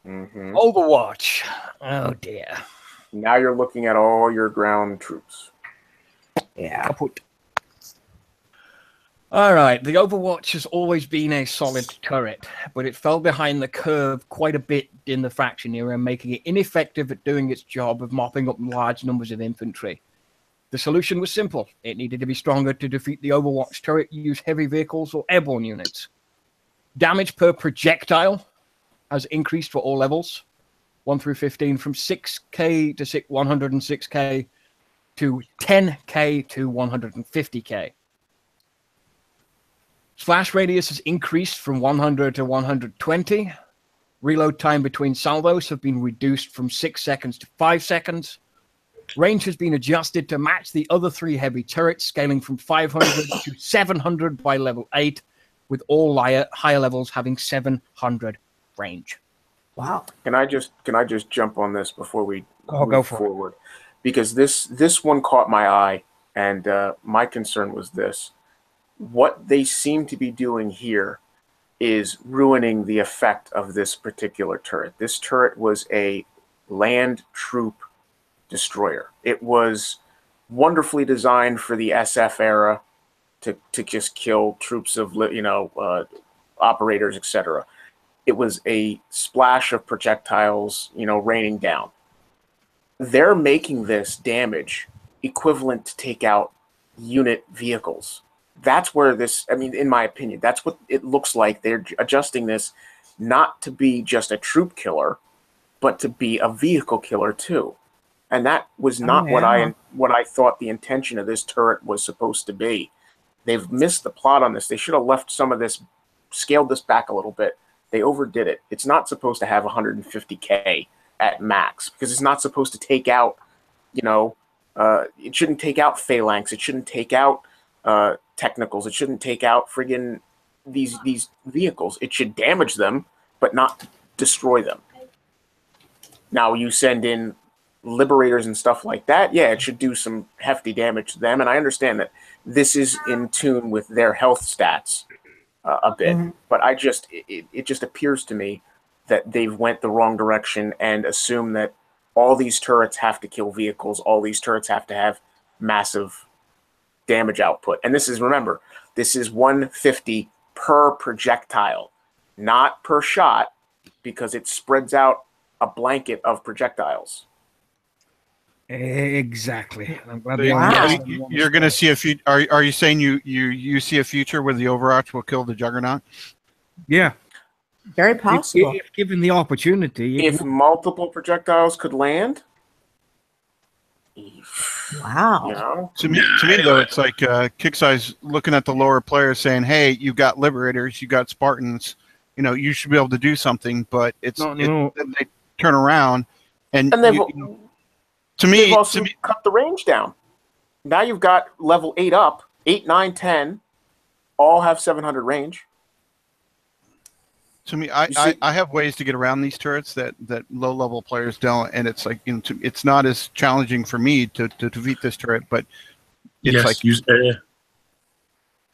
Overwatch. Oh, dear. Now you're looking at all your ground troops. Yeah. Kaput. All right, the Overwatch has always been a solid turret, but it fell behind the curve quite a bit in the faction era, making it ineffective at doing its job of mopping up large numbers of infantry. The solution was simple. It needed to be stronger to defeat the Overwatch turret, use heavy vehicles or airborne units. Damage per projectile has increased for all levels, 1 through 15, from 6k to 106k to 10k to 150k. Slash radius has increased from 100 to 120. Reload time between salvos have been reduced from 6 seconds to 5 seconds. Range has been adjusted to match the other 3 heavy turrets, scaling from 500 to 700 by level 8, with all higher levels having 700 range. Wow. Can I just jump on this before we go forward? Because this one caught my eye, and my concern was this. What they seem to be doing here is ruining the effect of this particular turret. This turret was a land troop destroyer. It was wonderfully designed for the SF era to just kill troops of operators, etc. It was a splash of projectiles, raining down. They're making this damage equivalent to take out unit vehicles. That's where this, in my opinion, that's what it looks like. They're adjusting this not to be just a troop killer, but to be a vehicle killer too. And that was not what I thought the intention of this turret was supposed to be. They've missed the plot on this. They should have left some of this, scaled this back a little bit. They overdid it. It's not supposed to have 150k at max, because it's not supposed to take out, it shouldn't take out phalanx. It shouldn't take out technicals. It shouldn't take out friggin' these vehicles. It should damage them, but not destroy them. Now you send in liberators and stuff like that, yeah, it should do some hefty damage to them. And I understand that this is in tune with their health stats a bit, but it just appears to me that they've went the wrong direction and assume that all these turrets have to kill vehicles, all these turrets have to have massive damage output. And this is 150 per projectile, not per shot, because it spreads out a blanket of projectiles. Exactly. You're going to see a future. Are you saying you see a future where the Overwatch will kill the Juggernaut? Yeah. Very possible. If given the opportunity. If multiple projectiles could land. Wow. To me though, it's like Kicksai's looking at the lower players saying, hey, you've got Liberators, you got Spartans, you should be able to do something, but then they turn around and they've also cut the range down. Now you've got level 8 up, 8, 9, 10, all have 700 range. To me, I have ways to get around these turrets that low-level players don't, and it's like it's not as challenging for me to defeat this turret, but it's use air.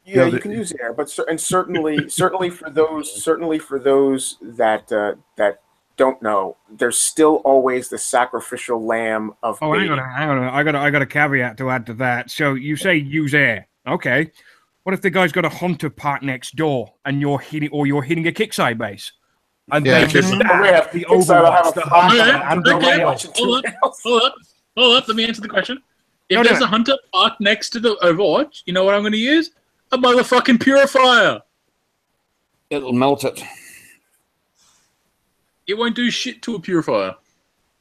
Yeah, you can use air, but certainly for those that don't know, there's still always the sacrificial lamb of. Oh, hang on! I got a caveat to add to that. So you say use air, okay? What if the guy's got a hunter part next door and you're hitting a Kickside base? And they just the Overwatch, the hunter, and the Hold up, let me answer the question. If there's a hunter parked next to the Overwatch, you know what I'm going to use? A motherfucking purifier. It'll melt it. It won't do shit to a purifier.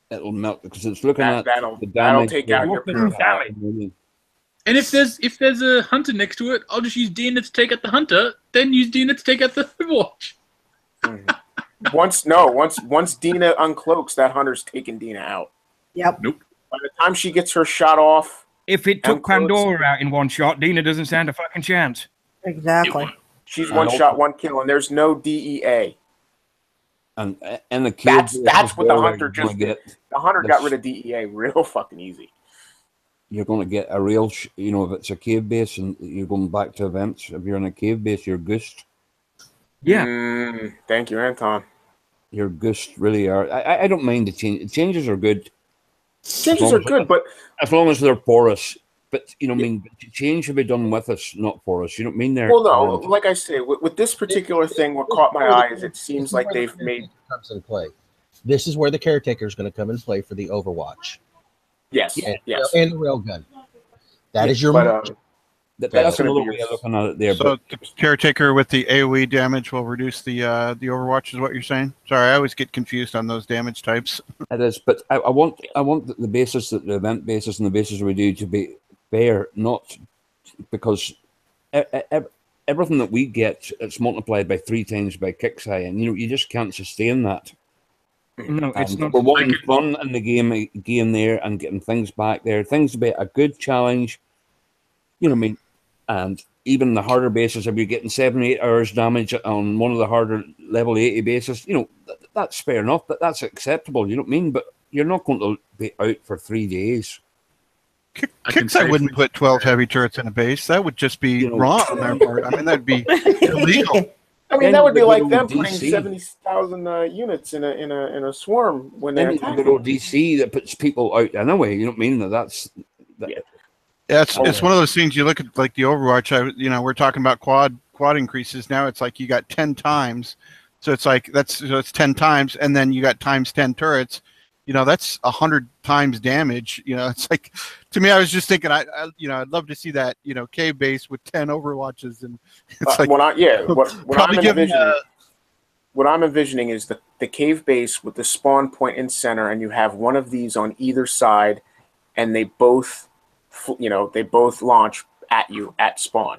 It'll melt because it's looking at that'll the damage. take out your purifier. And if there's a hunter next to it, I'll just use Dina to take out the hunter, then use Dina to take out the overwatch. Once Dina uncloaks, that hunter's taking Dina out. Yep. Nope. By the time she gets her shot off, If it took uncloaks, Pandora out in one shot, Dina doesn't stand a fucking chance. Exactly. she's one shot, one kill, and there's no DEA. And the cave That's what the hunter you're gonna just get. did. The hunter got rid of DEA real fucking easy. You're going to get a real, if it's a cave base and you're going back to events, if you're in a cave base, you're goosed. Yeah. Thank you, Anton. You're goosed, really are. I don't mind the change. Changes are good. Changes are good, but as long as they're porous. But change should be done with us, not for us. You know what I mean? Well, no, like I say, with this particular thing, what caught my eye is it seems like they've made comes in play. This is where the Caretaker is going to come in play for the Overwatch. Yes, and the railgun. That is your. That's another way of looking at it there. So the Caretaker with the AOE damage will reduce the Overwatch, is what you're saying? Sorry, I always get confused on those damage types. It is, but I want the basis, that the event basis and the basis we do to be fair, not because everything that we get, it's multiplied by 3 times by Kixeye, and you just can't sustain that. No, it's not. We're wanting fun in the game there and getting things back there. Things to be a good challenge, you know what I mean? And even the harder bases, if you're getting 7-8 hours damage on one of the harder level 80 bases, that's fair enough. That's acceptable, you know what I mean? But you're not going to be out for 3 days. Kixeye wouldn't put 12 heavy turrets in a base. That would just be wrong on their part. I mean, that'd be illegal. I mean, that would be like them putting 70,000 units in a swarm when they attack. Then DC that puts people out anyway. You know what I mean? It's one of those things. You look at like the Overwatch. We're talking about quad increases. Now it's like you got 10 times. So it's like it's 10 times, and then you got times 10 turrets. That's 100 times damage. It's like, to me, I was just thinking, I'd love to see that, cave base with 10 Overwatches, and it's like, what I'm envisioning is the cave base with the spawn point in center, and you have one of these on either side, and they both launch at you at spawn.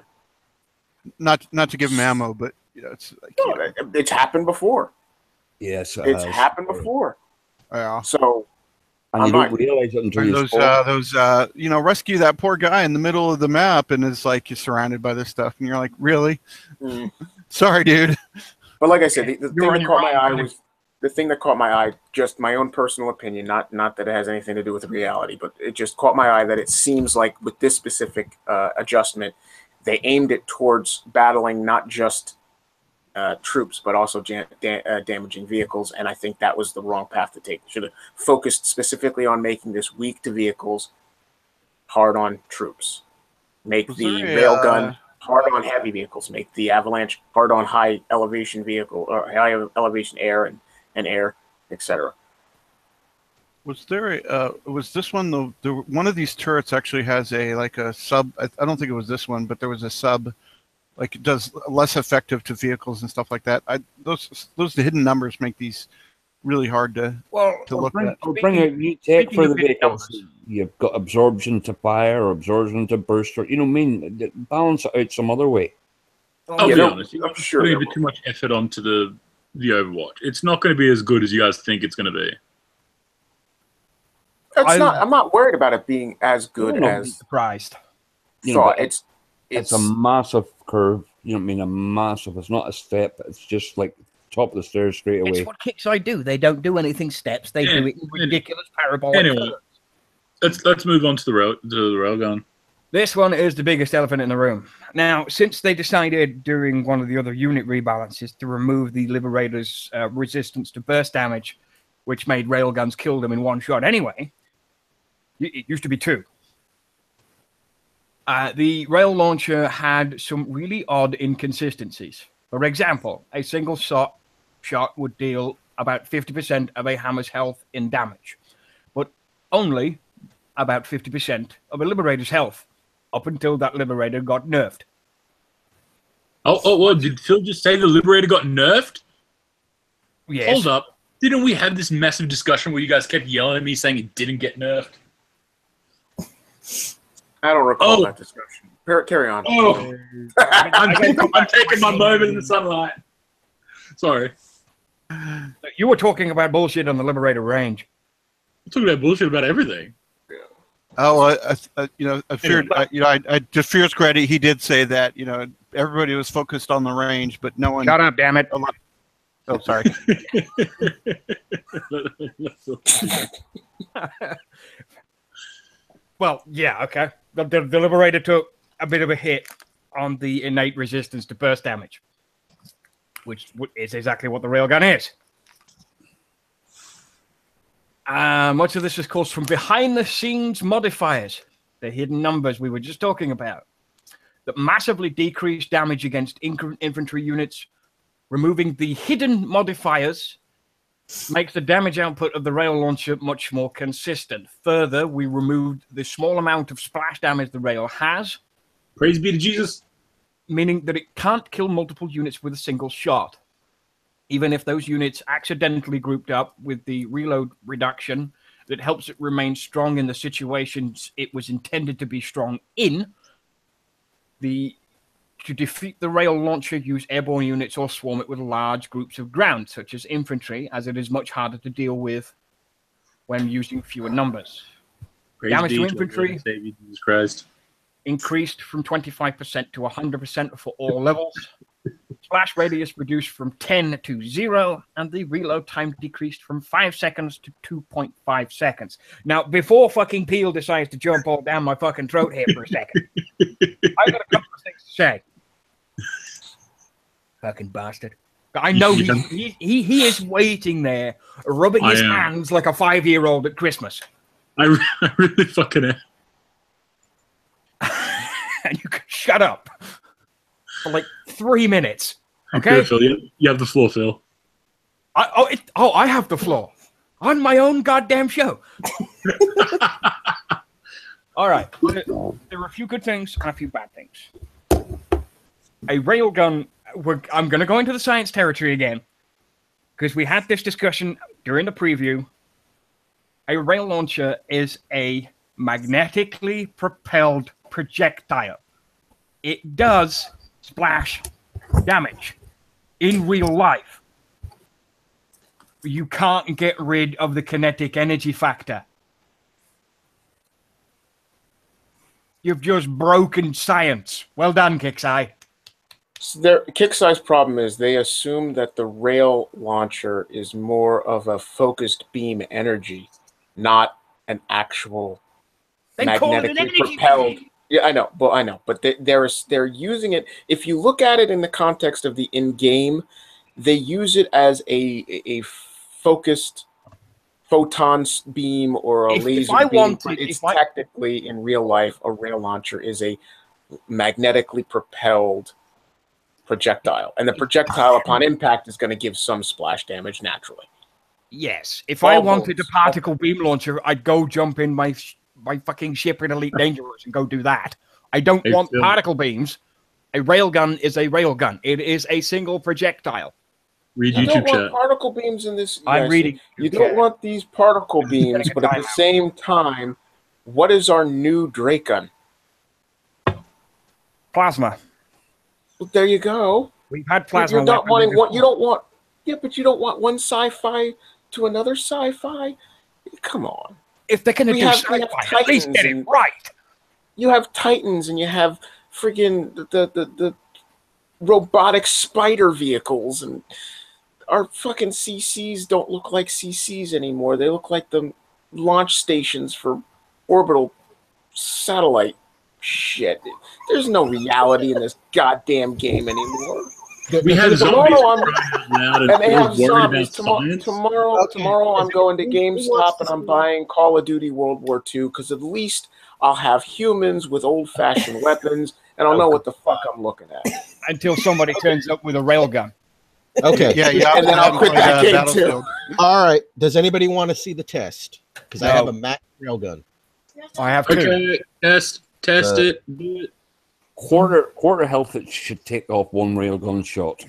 Not to give them ammo, but it's like, it's happened before. Yes, it's happened before. Yeah. So, and you don't realize it until you rescue that poor guy in the middle of the map, and it's like you're surrounded by this stuff, and you're like, really? Sorry, dude. But like I said, the thing that caught my eye, just my own personal opinion, not that it has anything to do with reality, but it just caught my eye that it seems like with this specific adjustment, they aimed it towards battling not just troops, but also damaging vehicles, and I think that was the wrong path to take. Should have focused specifically on making this weak to vehicles, hard on troops. Make the railgun hard on heavy vehicles. Make the avalanche hard on high elevation vehicle or high elevation air and air, etc. Was there was this one one of these turrets actually has a sub? I don't think it was this one, but there was a sub. Like, it does less effective to vehicles and stuff like that. Those hidden numbers make these really hard to look at. I'll bring out new tech for the vehicles. You've got absorption to fire or absorption to burst, or balance it out some other way. I'll be honest, I'm sure putting a bit too much effort onto the Overwatch. It's not going to be as good as you guys think it's going to be. I'm not worried about it being as good as surprised. It's a massive curve. You know what I mean? A massive. It's not a step. It's just like top of the stairs straight away. It's what Kixeye do. They don't do anything steps. They do it in ridiculous parabolic. Anyway, let's move on to the railgun. This one is the biggest elephant in the room. Now, since they decided during one of the other unit rebalances to remove the Liberator's resistance to burst damage, which made railguns kill them in one shot anyway, it used to be 2. The rail launcher had some really odd inconsistencies. For example, a single shot would deal about 50% of a hammer's health in damage, but only about 50% of a Liberator's health, up until that Liberator got nerfed. What? Did Phil just say the Liberator got nerfed? Yes. Hold up. Didn't we have this massive discussion where you guys kept yelling at me saying it didn't get nerfed? I don't recall that discussion. Carry on. Oh, I'm taking my moment in the sunlight. Sorry. You were talking about bullshit on the Liberator range. I'm talking about bullshit about everything. Oh, I feared, to Fear's credit, he did say that, everybody was focused on the range, but no one. Shut up, damn it. Oh, sorry. Well, yeah, okay. The Liberator took a bit of a hit on the innate resistance to burst damage, which is exactly what the railgun is. Much of this is caused from behind-the-scenes modifiers, the hidden numbers we were just talking about, that massively decrease damage against infantry units. Removing the hidden modifiers makes the damage output of the rail launcher much more consistent. Further, we removed the small amount of splash damage the rail has. Praise be to Jesus. Meaning that it can't kill multiple units with a single shot. Even if those units accidentally grouped up with the reload reduction that helps it remain strong in the situations it was intended to be strong in, to defeat the rail launcher, use airborne units or swarm it with large groups of ground, such as infantry, as it is much harder to deal with when using fewer numbers. Praise Damage be to infantry Jesus Christ. Increased from 25% to 100% for all levels. Splash radius reduced from 10 to 0, and the reload time decreased from 5 seconds to 2.5 seconds. Now, before fucking Peel decides to jump all down my fucking throat here for a second, I've got a couple of things to say. Fucking bastard. I know he is waiting there, rubbing his hands like a 5-year-old at Christmas. I really fucking am. And you can shut up for like 3 minutes. Okay, Phil, you have the floor, Phil. I have the floor on my own goddamn show. All right, there are a few good things and a few bad things. A railgun. I'm going to go into the science territory again because we had this discussion during the preview. A rail launcher is a magnetically propelled projectile. It does splash damage in real life. You can't get rid of the kinetic energy factor. You've just broken science. Well done, Kixeye. So Kixeye's problem is they assume that the rail launcher is more of a focused beam energy, not an actual magnetically propelled. Yeah, I know, but they're using it. If you look at it in the context of the in-game, they use it as a focused photon beam or a laser beam. It's technically in real life a rail launcher is a magnetically propelled projectile, and the projectile upon impact is going to give some splash damage naturally. Yes, if I wanted a particle beam launcher, I'd go jump in my fucking ship in Elite Dangerous and go do that. I don't want particle beams. A railgun is a railgun. It is a single projectile. Read you YouTube don't chat. Want particle beams in this. I'm reading. You don't want these particle beams, but at the same time, what is our new Drake gun? Plasma. Well, there you go. We've had plasma. You're not wanting what you don't want. Yeah, but you don't want one sci-fi to another sci-fi. Come on. If they're going to do sci-fi, at least get it right. You have Titans and you have friggin' the robotic spider vehicles, and our fucking CCs don't look like CCs anymore. They look like the launch stations for orbital satellite shit. There's no reality in this goddamn game anymore. We have zombies and they have zombies. Tomorrow I'm going to GameStop and I'm buying Call of Duty World War II because at least I'll have humans with old-fashioned weapons and I'll know what the fuck I'm looking at. Until somebody turns up with a railgun. Okay. Yeah. And then I'll quit that game too. All right. Does anybody want to see the test? Because I have a Mac railgun. I have two. Okay, test it. Do it. Quarter health, it should take off one railgun shot.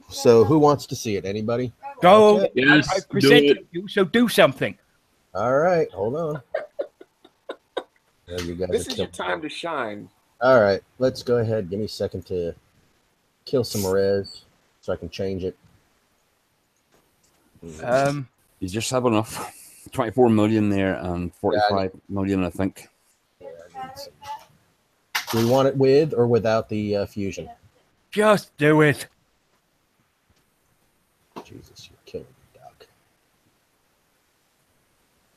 So who wants to see it? Anybody? Go. Okay. Yes, I presented you, so do something. All right, hold on. You guys This are is your killing time me. to shine. All right, let's go ahead. Give me a second to kill some res so I can change it. You just have enough. 24 million there and 45 million, I think. Yeah, I need some. Do we want it with or without the fusion? Just do it. Jesus, you're killing me, Doc.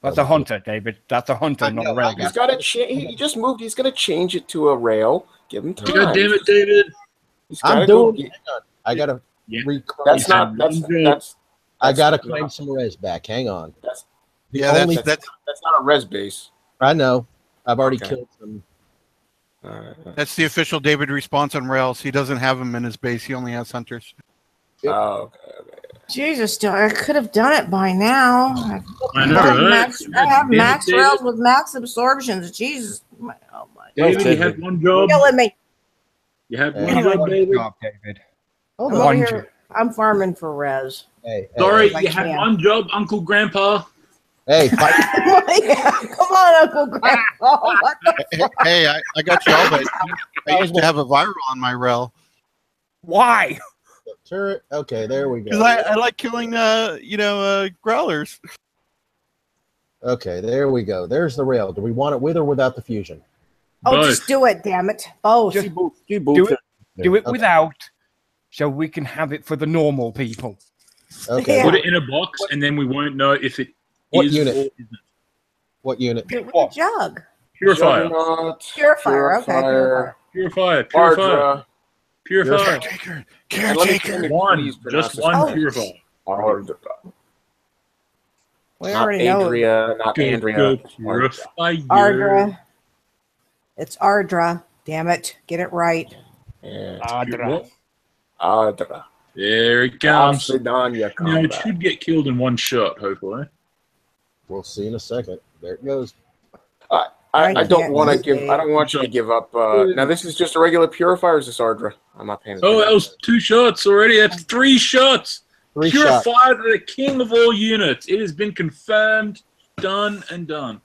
That's a hunter, David. That's a hunter, not a railgun. He's got to change. He just moved. He's going to change it to a rail. Give him time. God damn it, David. He's I'm gotta doing. go Hang on. I gotta reclaim. That's not. That's. I gotta claim some res back. Hang on. That's That's not a res base. I know. I've already Okay. killed some. that's the official David response on Rails. He doesn't have them in his base. He only has hunters. Oh, okay. Jesus, I could have done it by now. I know, right? I have Damn it, max David. rails with max absorptions. Jesus. Oh my. David, you had one job. Killing me. You had Hey. one job, David. Job, David. Hold I'm on. over One here. I'm farming for res. Hey, Sorry, I you had can. one job, Uncle Grandpa. Hey, fight. Come on, Uncle Grandpa. What the Hey, I got you all, but I used to have a viral on my Rail Why? turret. Okay, there we because go. I like killing growlers. Okay, there we go. There's the rail. Do we want it with or without the fusion? Oh, Both. just do it, damn it. Both. Just Do both. do it. Do it Okay. without, so we can have it for the normal people. Okay. Yeah. Put it in a box, and then we won't know if it What is unit? or isn't. What unit? Do it with a jug. Purifier. Juggernaut, Purifier. Okay. Purifier. Purifier. Purifier. Ardra. Purifier. Caretaker. And let me Caretaker. One. Just one Oh. purifier. Ardra. We Not already know. Adria, not Andrea. Purifier. Ardra. It's Ardra. Damn it. Get it right. Yeah. Adra. Ardra. There it comes. Sidania Now, it combat. should get killed in one shot, hopefully. We'll see in a second. There it goes. I don't want to can't give. I don't want you to give up. Now this is just a regular purifier. Or is this Ardra? I'm not paying attention. Oh, that was 2 shots already. That's 3 shots. Three shots. Purifier, the king of all units. It has been confirmed, done, and done.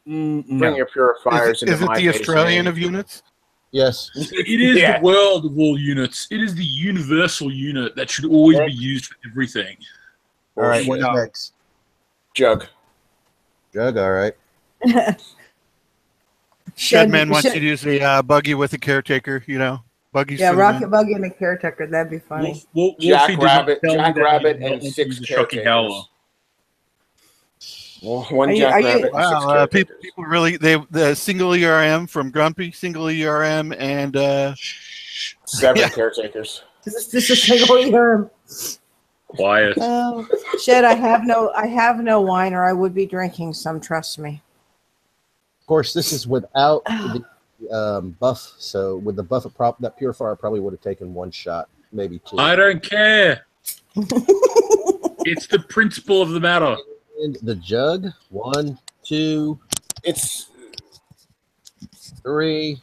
Bring your purifiers Is into it my the base, Australian man. of units? Yes. It is Yeah. the world of all units. It is the universal unit that should always be used for everything. All right. Bullshit. What's next? Jug. Jug. All right. Shedman wants you to use the buggy with the caretaker. Buggies. Yeah, for the Rocket men. Buggy and the Caretaker. That'd be funny. Wolfie Jack does not Rabbit- tell me Jack that he Rabbit does not and want to 6 use a shocking caretakers. howler. Well, one Are you- Jack are you- Rabbit. And 6 Wow, caretakers. people really the single ERM from Grumpy, single ERM, and 7 Yeah. caretakers. Is this a single year? Quiet. Oh, shit! I have no wine, or I would be drinking some. Trust me. Of course, this is without the buff. So with the buff, that purifier probably would have taken 1 shot, maybe 2. I don't care. It's the principle of the matter. And the jug. 1, 2, It's 3.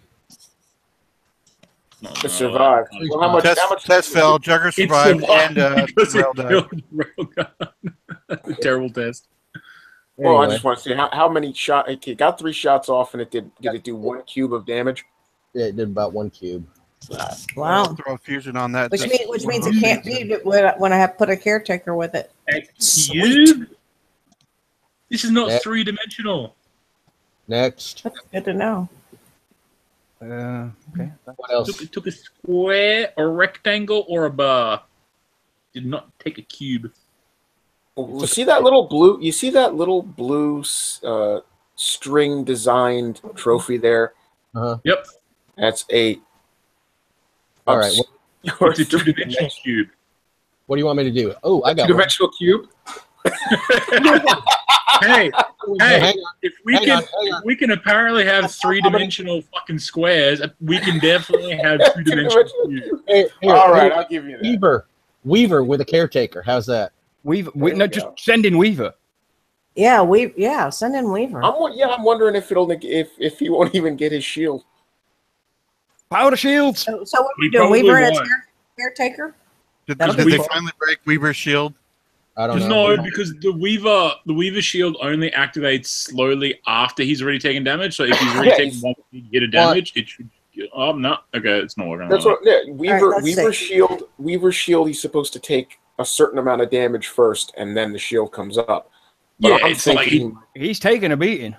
to survive. Well, how much? How much? Test fell, Jugger It survived, and because Rail it died. killed Railgun. That's a terrible test. Well, I Anyway. just want to see how many shots. It got 3 shots off, and did it do 1 cube of damage? Yeah, it did about 1 cube. Wow. I'll throw a fusion on that. Which Just- means it can't be when I have put a caretaker with it. Cube? This is not Yeah. 3-dimensional. Next. That's good to know. Okay. What else? It took a square, a rectangle, or a bar. Did not take a cube. You see that little blue? You see that little blue string designed trophy there? Uh-huh. Yep. That's 8. All right. It's a 2-dimensional cube. What do you want me to do? Oh, I got one. 2-dimensional cube. Hey, Hang on. if we Hang can, on, hang on. if we can apparently have 3-dimensional fucking squares, we can definitely have 2-dimensional cubes. Here, All right, here, I'll give you that. Weaver with a caretaker. How's that? Weaver. There No, you just go. send in Weaver. Yeah, send in Weaver. I'm wondering if if he won't even get his shield. Powder shields. So what are we He doing? probably Weaver and a won't. caretaker? Did That'll they be fun. finally break Weaver's shield? I don't know. No, because the Weaver shield only activates slowly after he's already taken damage. So if he's already taken one hit of damage, it should. Oh no! Okay, it's not working. That's what. Yeah, Weaver shield. He's supposed to take a certain amount of damage first, and then the shield comes up. But I'm thinking he's taking a beating.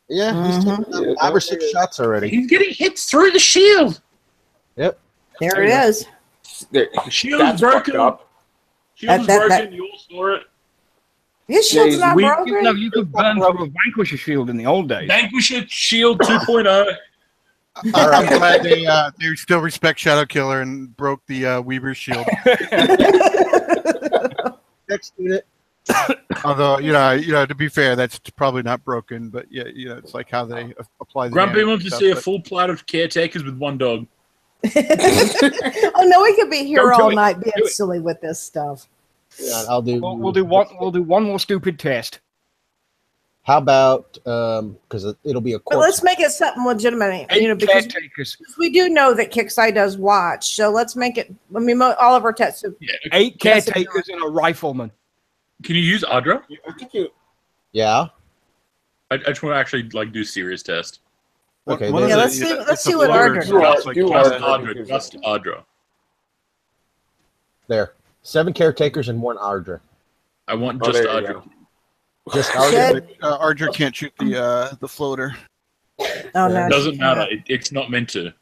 Yeah, he's taken 5 or 6 shots already. He's getting hits through the shield. Yep. There it is. The shield's broken. Shield's broken. You all saw it. His shield's not broken. No, you could burn through a Vanquisher shield in the old days. Vanquisher shield 2.0. All right, I'm glad they still respect Shadow Killer and broke the Weaver shield. Next unit. Although to be fair, that's probably not broken, but yeah, it's like how they apply the. Grumpy wants to see a full plot of caretakers with 1 dog. Oh no, we could be here all night being silly with this stuff. Yeah, I'll do. We'll do one more stupid test. How about because it'll be a corpse. But let's make it something legitimate, because we do know that Kixeye does watch, so let's make it. I mean, all of our tests. 8 caretakers and a rifleman. Can you use Adra? I think you. Yeah. I just want to actually do serious test. Okay. Yeah, let's see what Adra does. Just Adra. There. 7 caretakers and 1 Ardra. I want just Adra. Just Ardra. Ardra can't shoot the floater. Oh no, it doesn't matter. It's not meant to.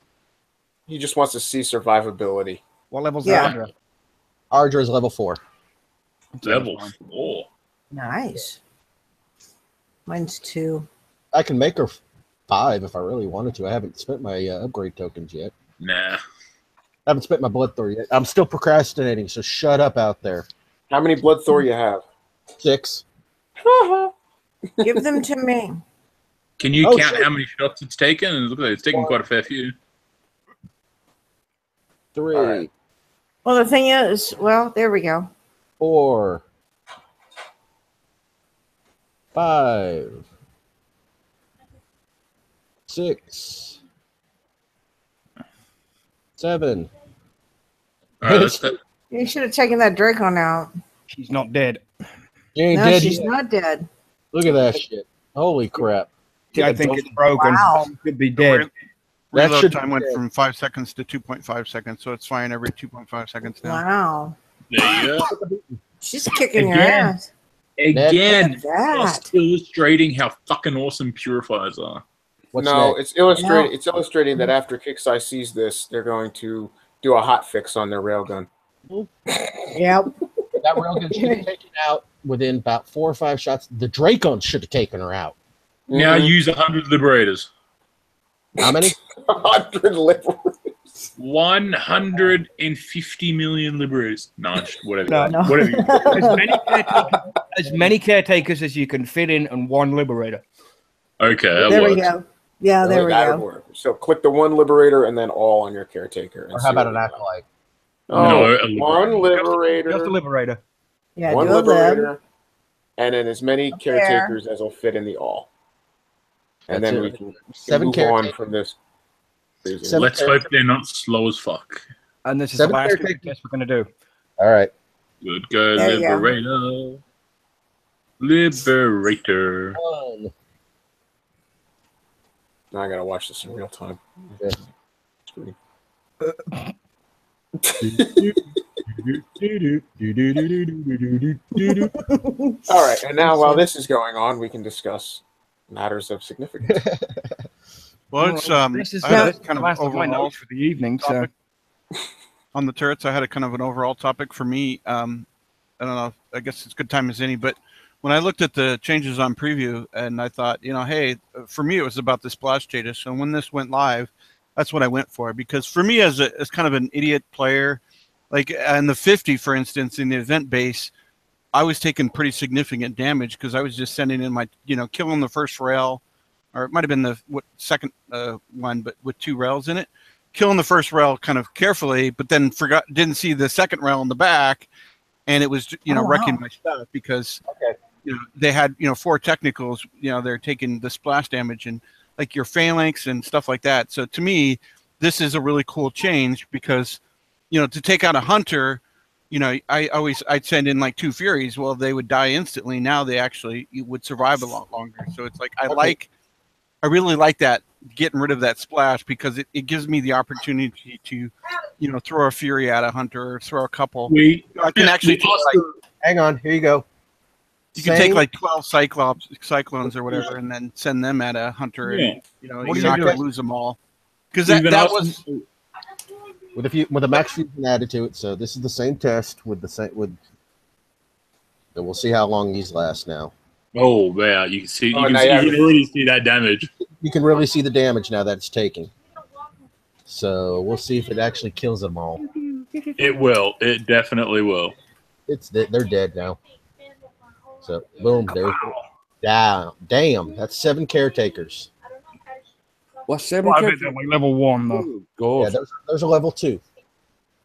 He just wants to see survivability. What level's Ardra? Ardra is level 4. Level 4. Nice. Mine's 2. I can make her 5 if I really wanted to. I haven't spent my upgrade tokens yet. Nah. I haven't spent my blood Thor yet. I'm still procrastinating, so shut up out there. How many blood Thor you have? 6. Give them to me. Can you count how many shots it's taken? And look at it, it's taken quite a fair few. 3. Right. Well, the thing is, there we go. 4. 5. 6. 7. You should have taken that Dracon out. She's not dead. She ain't No, dead she's yet. not dead. Look at that shit. Holy crap. I think it's broken. Wow. She could be dead. Reload time went from 5 seconds to 2.5 seconds, so it's fine every 2.5 seconds now. Wow. There you go. She's kicking your ass. Again, Look at that. just illustrating how fucking awesome purifiers are. It's illustrating. It's illustrating that after Kixeye sees this, they're going to do a hot fix on their railgun. Yep. That railgun should have taken out within about 4 or 5 shots. The Dracon should have taken her out. Now use 100 liberators. How many? 100 liberators. 150 million liberators. No, whatever. No. Whatever. As many caretakers as you can fit in and 1 liberator. Okay, that There works. we go. Yeah, there we That'll go. work. So click the 1 liberator and then all on your caretaker. Or how about an acolyte? No, a 1 liberator. Just a liberator. Yeah, 1 do a lib. liberator. And then as many caretakers as will fit in the all. And That's then it. we can 7 move on caretakers. from this. 7 Let's hope they're not slow as fuck. And this is 7 the last caretakers. test we're going to do. All right. Good go, There you go. liberator. Liberator. 1. Now I gotta watch this in real time. Okay. All right, and now while this is going on, we can discuss matters of significance. Well, it's This is I had a the kind of last of my overall notes for the evening. So topic on the turrets. I had a kind of an overall topic for me. I don't know. I guess it's good time as any, but when I looked at the changes on preview, and I thought, hey, for me it was about the splash data. So when this went live, that's what I went for, because for me as kind of an idiot player, like in the 50, for instance, in the event base, I was taking pretty significant damage because I was just sending in my, killing the first rail, or it might have been the second one, but with 2 rails in it, killing the first rail kind of carefully, but then didn't see the second rail in the back, and it was wrecking my stuff because they had 4 technicals, they're taking the splash damage and like your phalanx and stuff like that. So to me, this is a really cool change because to take out a hunter, I'd send in like 2 Furies. Well, they would die instantly. Now they actually would survive a lot longer. So it's like I really like that, getting rid of that splash, because it gives me the opportunity to, throw a Fury at a hunter or throw a couple. I can actually take hang on, here you go. You can take like 12 cyclones or whatever, and then send them at a hunter, and you're not going to lose them all. Because that was with a max fusion added to it. So this is the same test with the same and we'll see how long these last now. Oh yeah, you can see. You can really see that damage. You can really see the damage now that it's taking. So we'll see if it actually kills them all. It will. It definitely will. They're dead now. So boom, there's damn. That's 7 caretakers. What's 7 caretakers? Like level 1 though. God. Yeah, there's a level 2.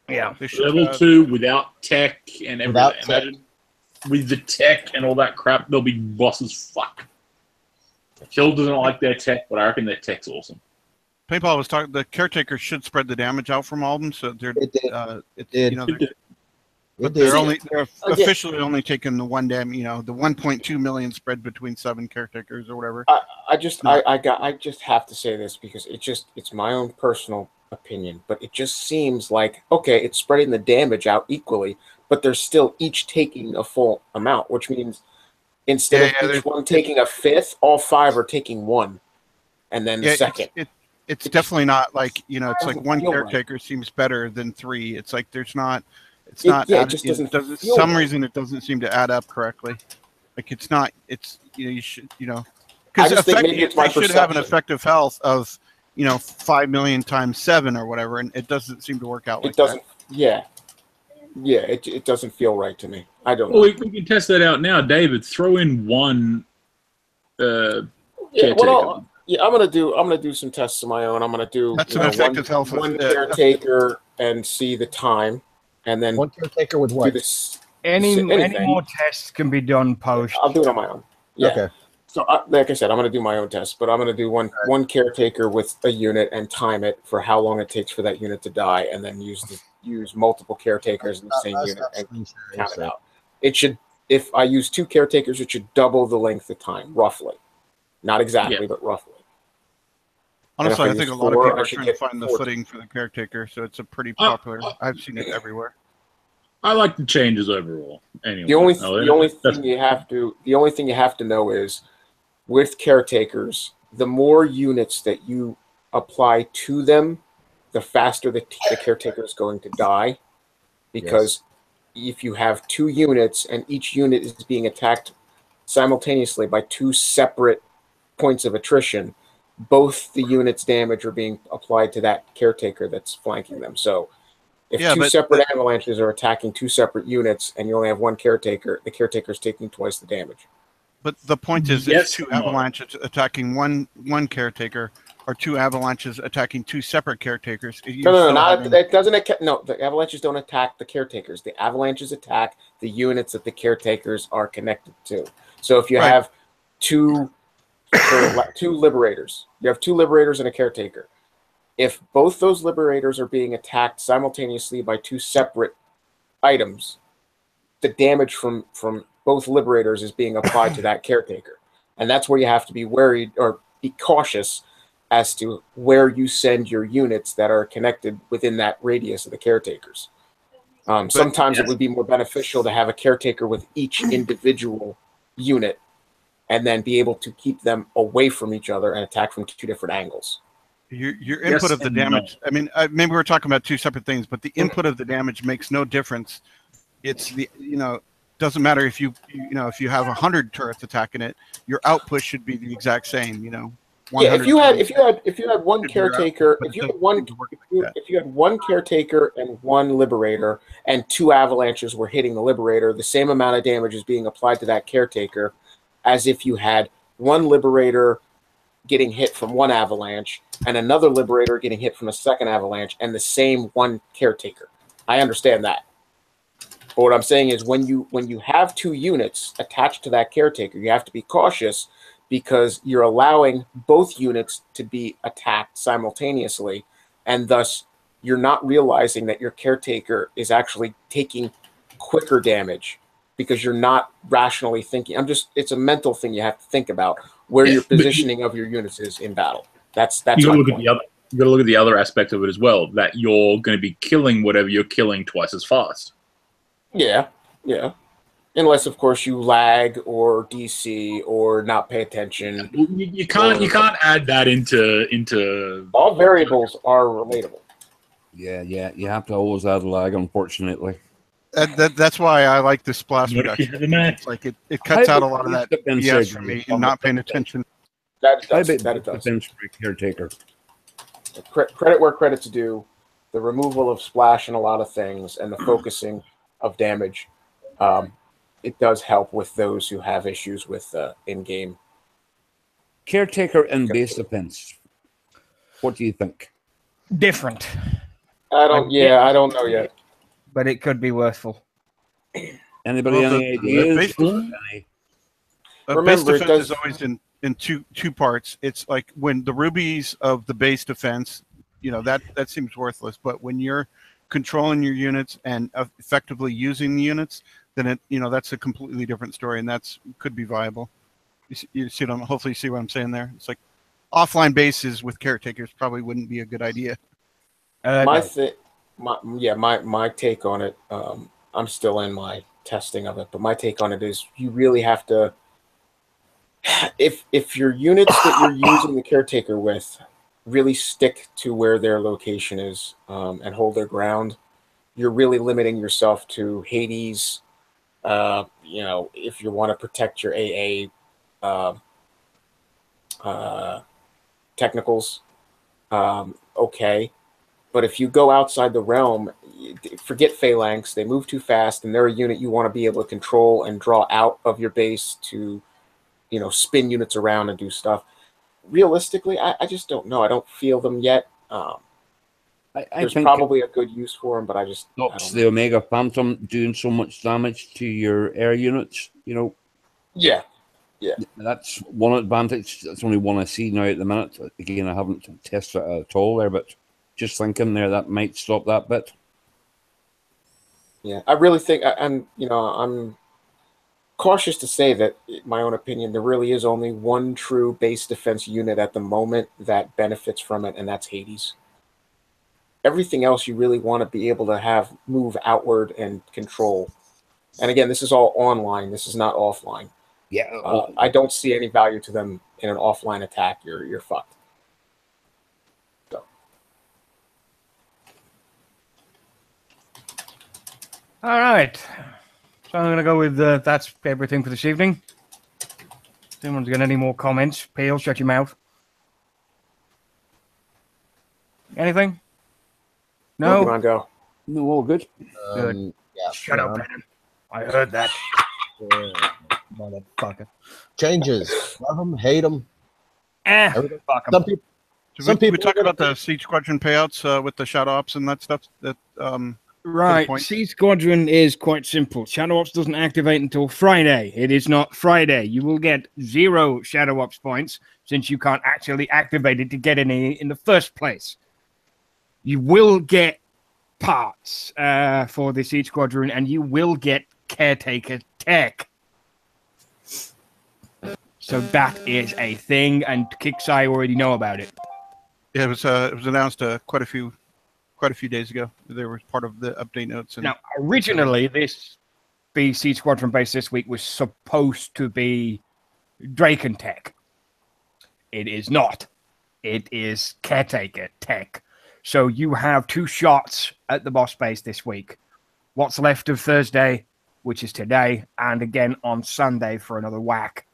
Yeah, level 2 without tech and everything. Imagine with the tech and all that crap, they'll be bosses. Fuck. Kill doesn't like their tech, but I reckon their tech's awesome. Paintball was talking. The caretakers should spread the damage out from all of them, so they're. They're officially only taking the 1 damage. The 1.2 million spread between 7 caretakers or whatever. I just have to say this because it's my own personal opinion, but it just seems like, okay, it's spreading the damage out equally, but they're still each taking a full amount, which means instead of each one taking a fifth, all 5 are taking 1, and then the second. It's definitely not like, it's like 1 caretaker seems better than 3. It's like there's not. It's not. It just doesn't. For some reason, it doesn't seem to add up correctly. Like it's not. It's you should because they should have an effective health of 5 million times 7 or whatever, and it doesn't seem to work out. It doesn't. That. Yeah. It doesn't feel right to me. I don't know. Well, we can test that out now, David. Throw in 1. I'm gonna do some tests of my own. I'm gonna do that's an effective health of 1 caretaker and see the time, and then 1 caretaker with what? Any more tests can be done post. I'll do it on my own. Yeah. Okay. So, like I said, I'm going to do my own test, but I'm going to do one caretaker with a unit and time it for how long it takes for that unit to die, and then use multiple caretakers in the same unit and count it out. It should, if I use 2 caretakers, it should double the length of time, roughly. Not exactly, but roughly. Honestly, I think a lot of people are trying to find the footing for the caretaker, so it's a pretty popular. I've seen it everywhere. I like the changes overall. Anyway, the only thing you have to know is, with caretakers, the more units that you apply to them, the faster the caretaker is going to die. Because if you have 2 units and each unit is being attacked simultaneously by 2 separate points of attrition, both the units' damage are being applied to that caretaker that's flanking them. So if 2 separate avalanches are attacking 2 separate units and you only have 1 caretaker, the caretaker's taking twice the damage. But the point is, if 2 avalanches attacking one caretaker, or 2 avalanches attacking 2 separate caretakers. The avalanches don't attack the caretakers. The avalanches attack the units that the caretakers are connected to. So if you have 2 liberators, you have 2 liberators and a caretaker. If both those liberators are being attacked simultaneously by 2 separate items, the damage from both liberators is being applied to that caretaker. And that's where you have to be worried or be cautious as to where you send your units that are connected within that radius of the caretakers. Sometimes it would be more beneficial to have a caretaker with each individual unit and then be able to keep them away from each other and attack from 2 different angles. Your input of the damage, I mean, maybe we're talking about 2 separate things, but the input of the damage makes no difference. It's the, doesn't matter if you have 100 turrets attacking it, your output should be the exact same, if you had 1 caretaker, if you had 1 caretaker and 1 liberator and 2 avalanches were hitting the liberator, the same amount of damage is being applied to that caretaker as if you had 1 liberator getting hit from 1 avalanche and another liberator getting hit from a second avalanche and the same 1 caretaker. I understand that. But what I'm saying is when you have 2 units attached to that caretaker, you have to be cautious because you're allowing both units to be attacked simultaneously, and thus you're not realizing that your caretaker is actually taking quicker damage because you're not rationally thinking. It's a mental thing you have to think about where your positioning of your units is in battle. That's you gotta my look point. at the other. You got to look at the other aspect of it as well. That you're going to be killing whatever you're killing twice as fast. Yeah. Unless, of course, you lag or DC or not pay attention. You can't add that into. All variables are relatable. Yeah. You have to always add lag, unfortunately. That's why I like the splash reduction. It's like it cuts out a lot of that BS for me and not paying attention. That it does. Caretaker. Credit where credit's due. The removal of splash in a lot of things and the focusing of damage, it does help with those who have issues with in-game. Caretaker and base defense. What do you think? Different. I don't know yet. But it could be worthful. Anybody any ideas? Base defense is always in two parts. It's like when the rubies of the base defense, that seems worthless. But when you're controlling your units and effectively using the units, then that's a completely different story, and could be viable. You see hopefully you see what I'm saying there. It's like offline bases with caretakers probably wouldn't be a good idea. My take on it. I'm still in my testing of it, but my take on it is you really have to. If your units that you're using the caretaker with really stick to where their location is and hold their ground, you're really limiting yourself to Hades. If you want to protect your AA technicals, okay. But if you go outside the realm, forget phalanx. They move too fast, and they're a unit you want to be able to control and draw out of your base to, spin units around and do stuff. Realistically, I just don't know. I don't feel them yet. There's probably a good use for them, but I don't know. The Omega Phantom doing so much damage to your air units, Yeah. That's one advantage. That's only one I see now at the minute. Again, I haven't tested it at all there, but just thinking there that might stop that bit. Yeah, I really think, I'm cautious to say that, in my own opinion, there really is only one true base defense unit at the moment that benefits from it, and that's Hades. Everything else you really want to be able to have move outward and control. And again, this is all online. This is not offline. Yeah, I don't see any value to them in an offline attack. You're fucked. So. All right. So I'm going to go with that's everything for this evening. If anyone's got any more comments, Peel, shut your mouth. Anything? No? Pokemon Go. No, all good. Good. Yeah. Shut up, Brandon. I heard that. Motherfucker. Changes. Love them, hate them. Fuck 'em. Some people we talk about the Siege Squadron payouts with the Shadow Ops and that stuff. Right. Siege Squadron is quite simple. Shadow Ops doesn't activate until Friday. It is not Friday. You will get 0 Shadow Ops points since you can't actually activate it to get any in the first place. You will get parts for the Siege Squadron, and you will get Caretaker tech. So that is a thing, and Kixai already know about it. Yeah, it was announced quite a few days ago. They were part of the update notes. Now, originally, this Siege Squadron base this week was supposed to be Draken tech. It is not. It is Caretaker tech. So you have 2 shots at the boss base this week. What's left of Thursday, which is today, and again on Sunday for another whack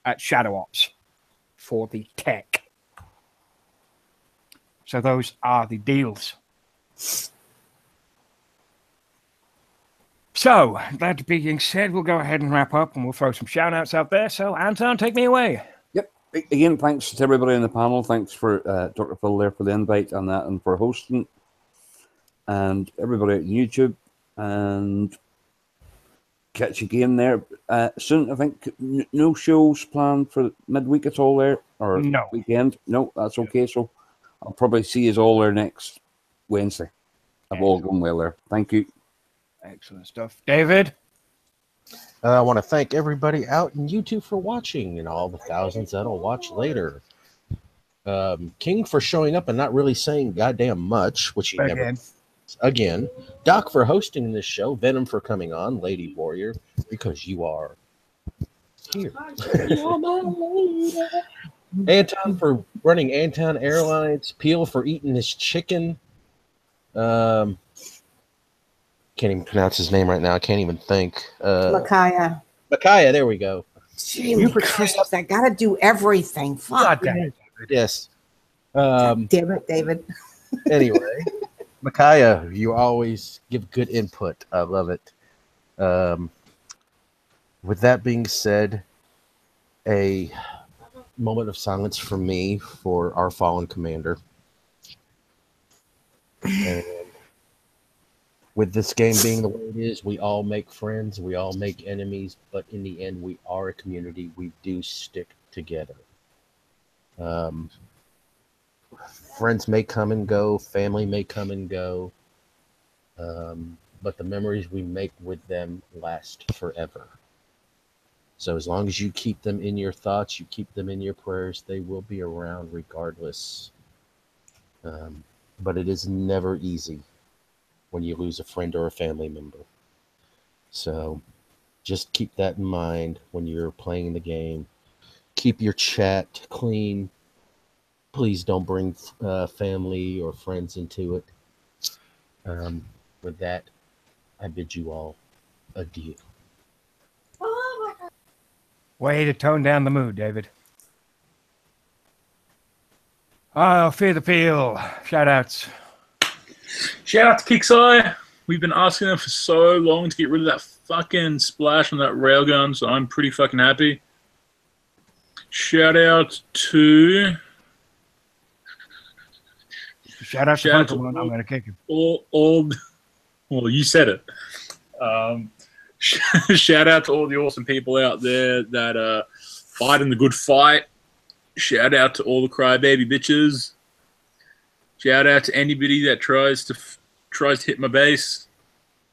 at Shadow Ops for the tech. So those are the deals. So, that being said, we'll go ahead and wrap up and we'll throw some shout outs out there. So, Anton, take me away. Yep. Again, thanks to everybody on the panel. Thanks for Dr. Phil there for the invite and that and for hosting. And everybody at YouTube. And catch you again there soon. I think no shows planned for midweek at all there. Or no. Weekend. No, that's okay. So, I'll probably see you all there next Wednesday. I've all gone well there. Thank you. Excellent stuff. David? I want to thank everybody out in YouTube for watching and all the thousands that'll watch later. King for showing up and not really saying goddamn much, which he never. Again. Doc for hosting this show. Venom for coming on. Lady Warrior, because you are here. Anton for running Anton Airlines. Peel for eating his chicken. Can't even pronounce his name right now. I can't even think. Micaiah. Micaiah, there we go. Gee, Christmas, I gotta do everything. Fuck. Yes. Damn it, David. Anyway, Micaiah, you always give good input. I love it. With that being said, a moment of silence for me for our fallen commander. And with this game being the way it is, we all make friends, we all make enemies, but in the end, we are a community. We do stick together. Friends may come and go, family may come and go, but the memories we make with them last forever. So as long as you keep them in your thoughts, you keep them in your prayers, they will be around regardless. But it is never easy when you lose a friend or a family member. So just keep that in mind when you're playing the game. Keep your chat clean. Please don't bring family or friends into it. With that, I bid you all adieu. Way to tone down the mood, David. I'll fear the peel. Shout-outs. Shout out to Kixeye. We've been asking them for so long to get rid of that fucking splash on that railgun, so I'm pretty fucking happy. Shout out to... Shout out to Pokemon. I'm going to kick him. Well, you said it. Shout out to all the awesome people out there that fight in the good fight. Shout out to all the crybaby bitches. Shout out to anybody that tries to hit my base.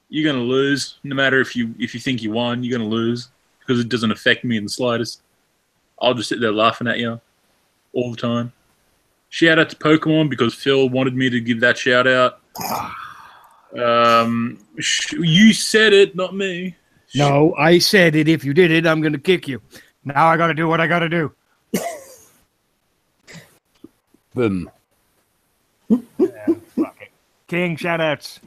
You're gonna lose, no matter if you think you won. You're gonna lose because it doesn't affect me in the slightest. I'll just sit there laughing at you all the time. Shout out to Pokemon because Phil wanted me to give that shout out. You said it, not me. No, I said it. If you did it, I'm going to kick you. Now I got to do what I got to do. Boom. Yeah, fuck it. King, shout-outs.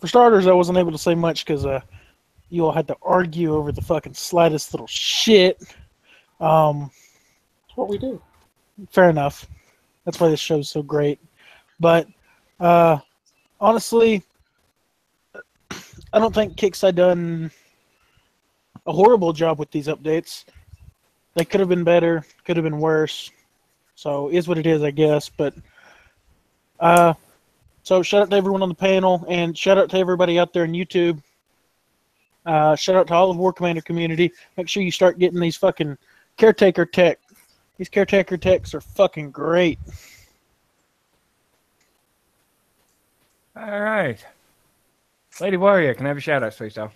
For starters, I wasn't able to say much because you all had to argue over the fucking slightest little shit. That's what we do. Fair enough. That's why this show's so great. But honestly, I don't think Kixeye done a horrible job with these updates. They could have been better, could have been worse. So is what it is, I guess. But so shout out to everyone on the panel, and shout out to everybody out there on YouTube. Shout out to all of War Commander community. Make sure you start getting these fucking Caretaker tech. These Caretaker techs are fucking great. All right. Lady Warrior, can I have a shout-out, please, though?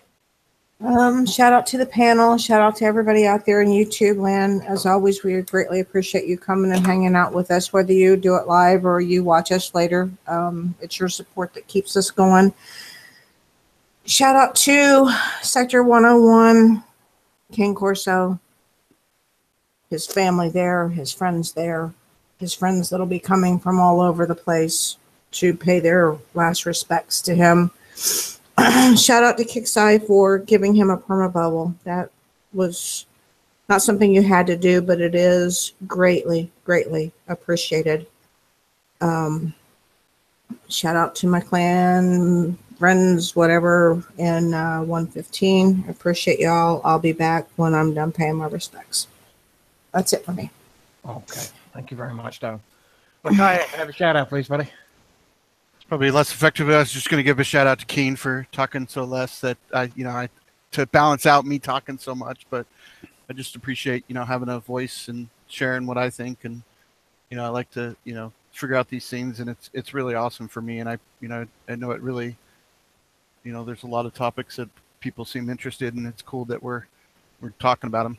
Shout out to the panel. Shout out to everybody out there in YouTube land. As always, we greatly appreciate you coming and hanging out with us, whether you do it live or you watch us later. It's your support that keeps us going. Shout out to Sector 101, King Corso, his family there, his friends that'll be coming from all over the place to pay their last respects to him. Shout out to Kixeye for giving him a perma bubble. That was not something you had to do, but it is greatly, greatly appreciated. Shout out to my clan, friends, whatever, in 115. I appreciate y'all. I'll be back when I'm done paying my respects. That's it for me. Okay. Thank you very much, Doug. Micaiah, have a shout-out, please, buddy. Probably less effective. I was just going to give a shout out to Keen for talking so less that to balance out me talking so much, but I just appreciate, having a voice and sharing what I think. And, I like to, figure out these things, and it's really awesome for me. And I know it really, there's a lot of topics that people seem interested in. It's cool that we're talking about them.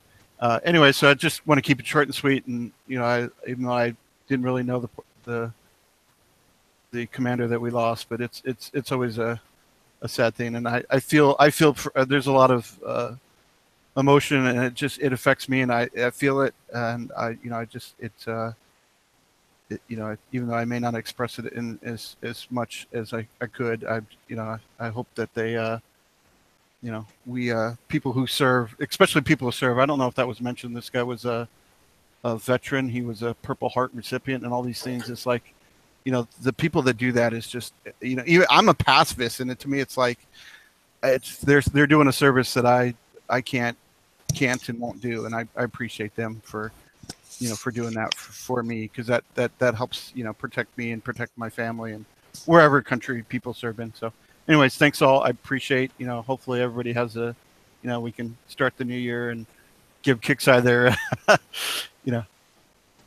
Anyway, so I just want to keep it short and sweet. And even though I didn't really know the commander that we lost, but it's always a sad thing, and I feel there's a lot of emotion, and it affects me, and I feel it, and even though I may not express it in as much as I could, I hope that they we people who serve, especially people who serve. I don't know if that was mentioned. This guy was a veteran. He was a Purple Heart recipient, and all these things. It's like, the people that do that is just, even I'm a pacifist, and to me, it's like, they're doing a service that I can't and won't do, and I appreciate them for doing that for me, because that helps protect me and protect my family and wherever country people serve in. So, anyways, thanks all. I appreciate. Hopefully everybody has we can start the new year and give Kickside their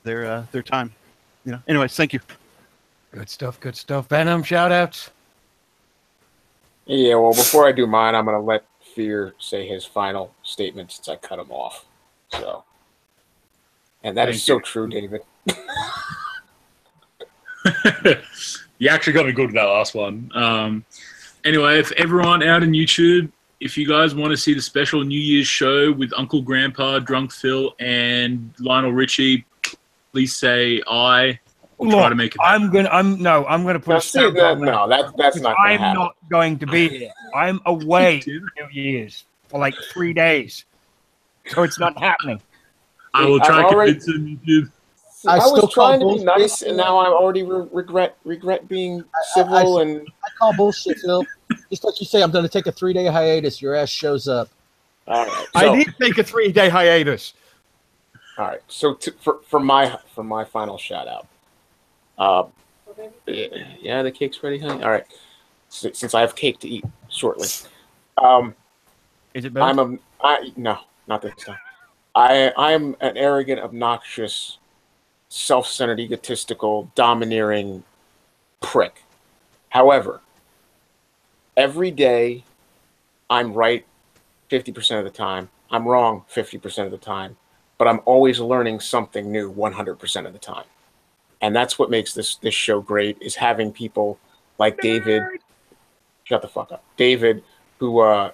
their time. Anyways, thank you. Good stuff. Good stuff. Venom, shout outs. Yeah, well, before I do mine, I'm going to let Fear say his final statement since I cut him off. So, and that is so true, David. You actually got me good with that last one. Anyway, if everyone out on YouTube, if you guys want to see the special New Year's show with Uncle Grandpa, Drunk Phil, and Lionel Richie, please say I. We'll try to make it. I'm gonna put a stamp on that. No, that's not. I'm not going to be here. I'm away New Year's for like 3 days, so it's not happening. I will try to convince him. I was trying to be nice, and now I already regret being civil. I call bullshit, Phil. Just like you say, I'm going to take a 3-day hiatus. Your ass shows up. All right. I need to take a 3-day hiatus. All right. So for my final shout out. Yeah, the cake's ready, honey. All right. Since I have cake to eat shortly. Is it better? No, not this time. I'm an arrogant, obnoxious, self-centered, egotistical, domineering prick. However, every day I'm right 50% of the time. I'm wrong 50% of the time. But I'm always learning something new 100% of the time. And that's what makes this show great, is having people like David. Shut the fuck up. David, who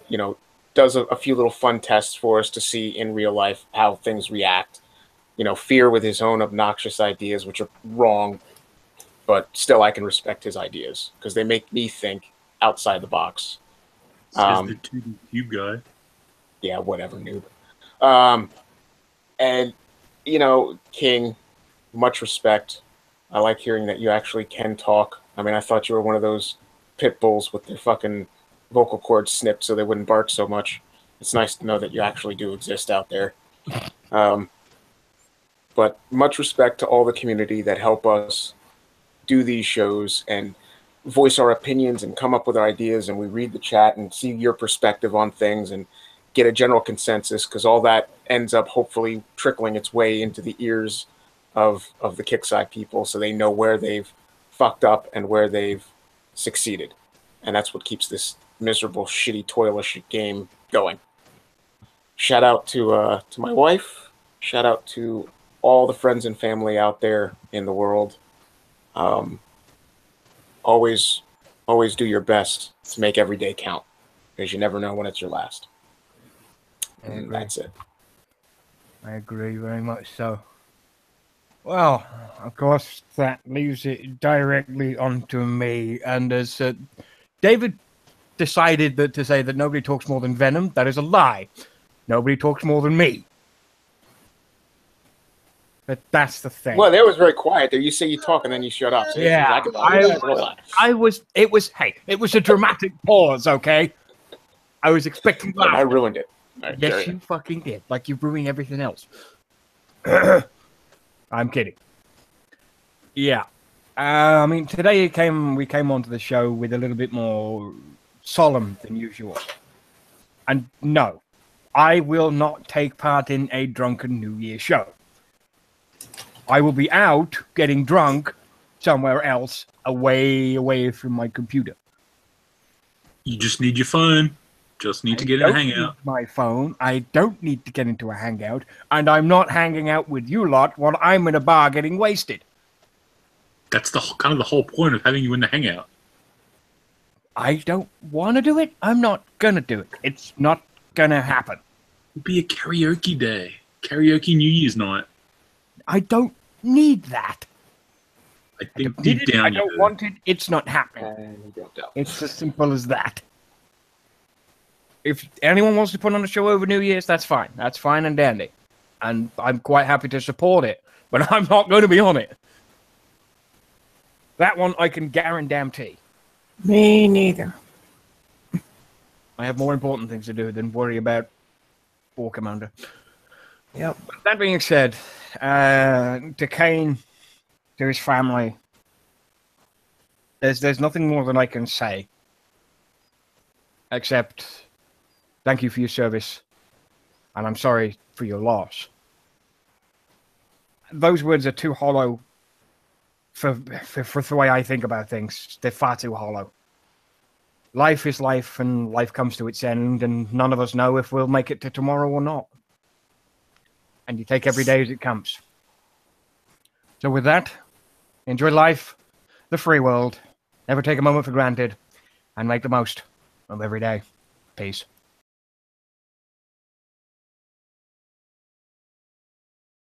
does a few little fun tests for us to see in real life how things react. Fear with his own obnoxious ideas, which are wrong, but still I can respect his ideas because they make me think outside the box. Says the cube guy. Yeah, whatever, noob. And King, much respect. I like hearing that you actually can talk. I mean, I thought you were one of those pit bulls with their fucking vocal cords snipped so they wouldn't bark so much. It's nice to know that you actually do exist out there. But much respect to all the community that help us do these shows and voice our opinions and come up with our ideas, and we read the chat and see your perspective on things and get a general consensus, because all that ends up hopefully trickling its way into the ears of the Kickside people, so they know where they've fucked up and where they've succeeded. And that's what keeps this miserable, shitty, toilish game going. Shout out to my wife. Shout out to all the friends and family out there in the world. Always do your best to make every day count, because you never know when it's your last. And that's it. I agree very much so. Well, of course, that leaves it directly onto me. And as David decided to say that nobody talks more than Venom, that is a lie. Nobody talks more than me. But that's the thing. Well, that was very quiet there. You say you talk and then you shut up. So yeah, it was a dramatic pause, okay? I was expecting that. I ruined it. Right, yes, you fucking did. Like you ruined everything else. I'm kidding. Yeah. I mean, today we came onto the show with a little bit more solemn than usual. And no, I will not take part in a drunken New Year show. I will be out getting drunk somewhere else, away from my computer. You just need your phone. Just need to get in a don't hangout. need my phone. I don't need to get into a hangout, and I'm not hanging out with you lot while I'm in a bar getting wasted. That's the kind of the whole point of having you in the hangout. I don't want to do it. I'm not gonna do it. It's not gonna happen. It'll be a karaoke day. Karaoke New Year's night. I don't need that. I I think don't deep need it. down I you don't do. want it. It's not happening. And he dropped out. It's as simple as that. If anyone wants to put on a show over New Year's, that's fine. That's fine and dandy. And I'm quite happy to support it. But I'm not going to be on it. That one I can guarantee. Me neither. I have more important things to do than worry about War Commander. Yep. That being said, to Kane, to his family, there's nothing more than I can say. Except, thank you for your service, and I'm sorry for your loss. Those words are too hollow for the way I think about things. They're far too hollow. Life is life, and life comes to its end, and none of us know if we'll make it to tomorrow or not. And you take every day as it comes. So with that, enjoy life, the free world, never take a moment for granted, and make the most of every day. Peace.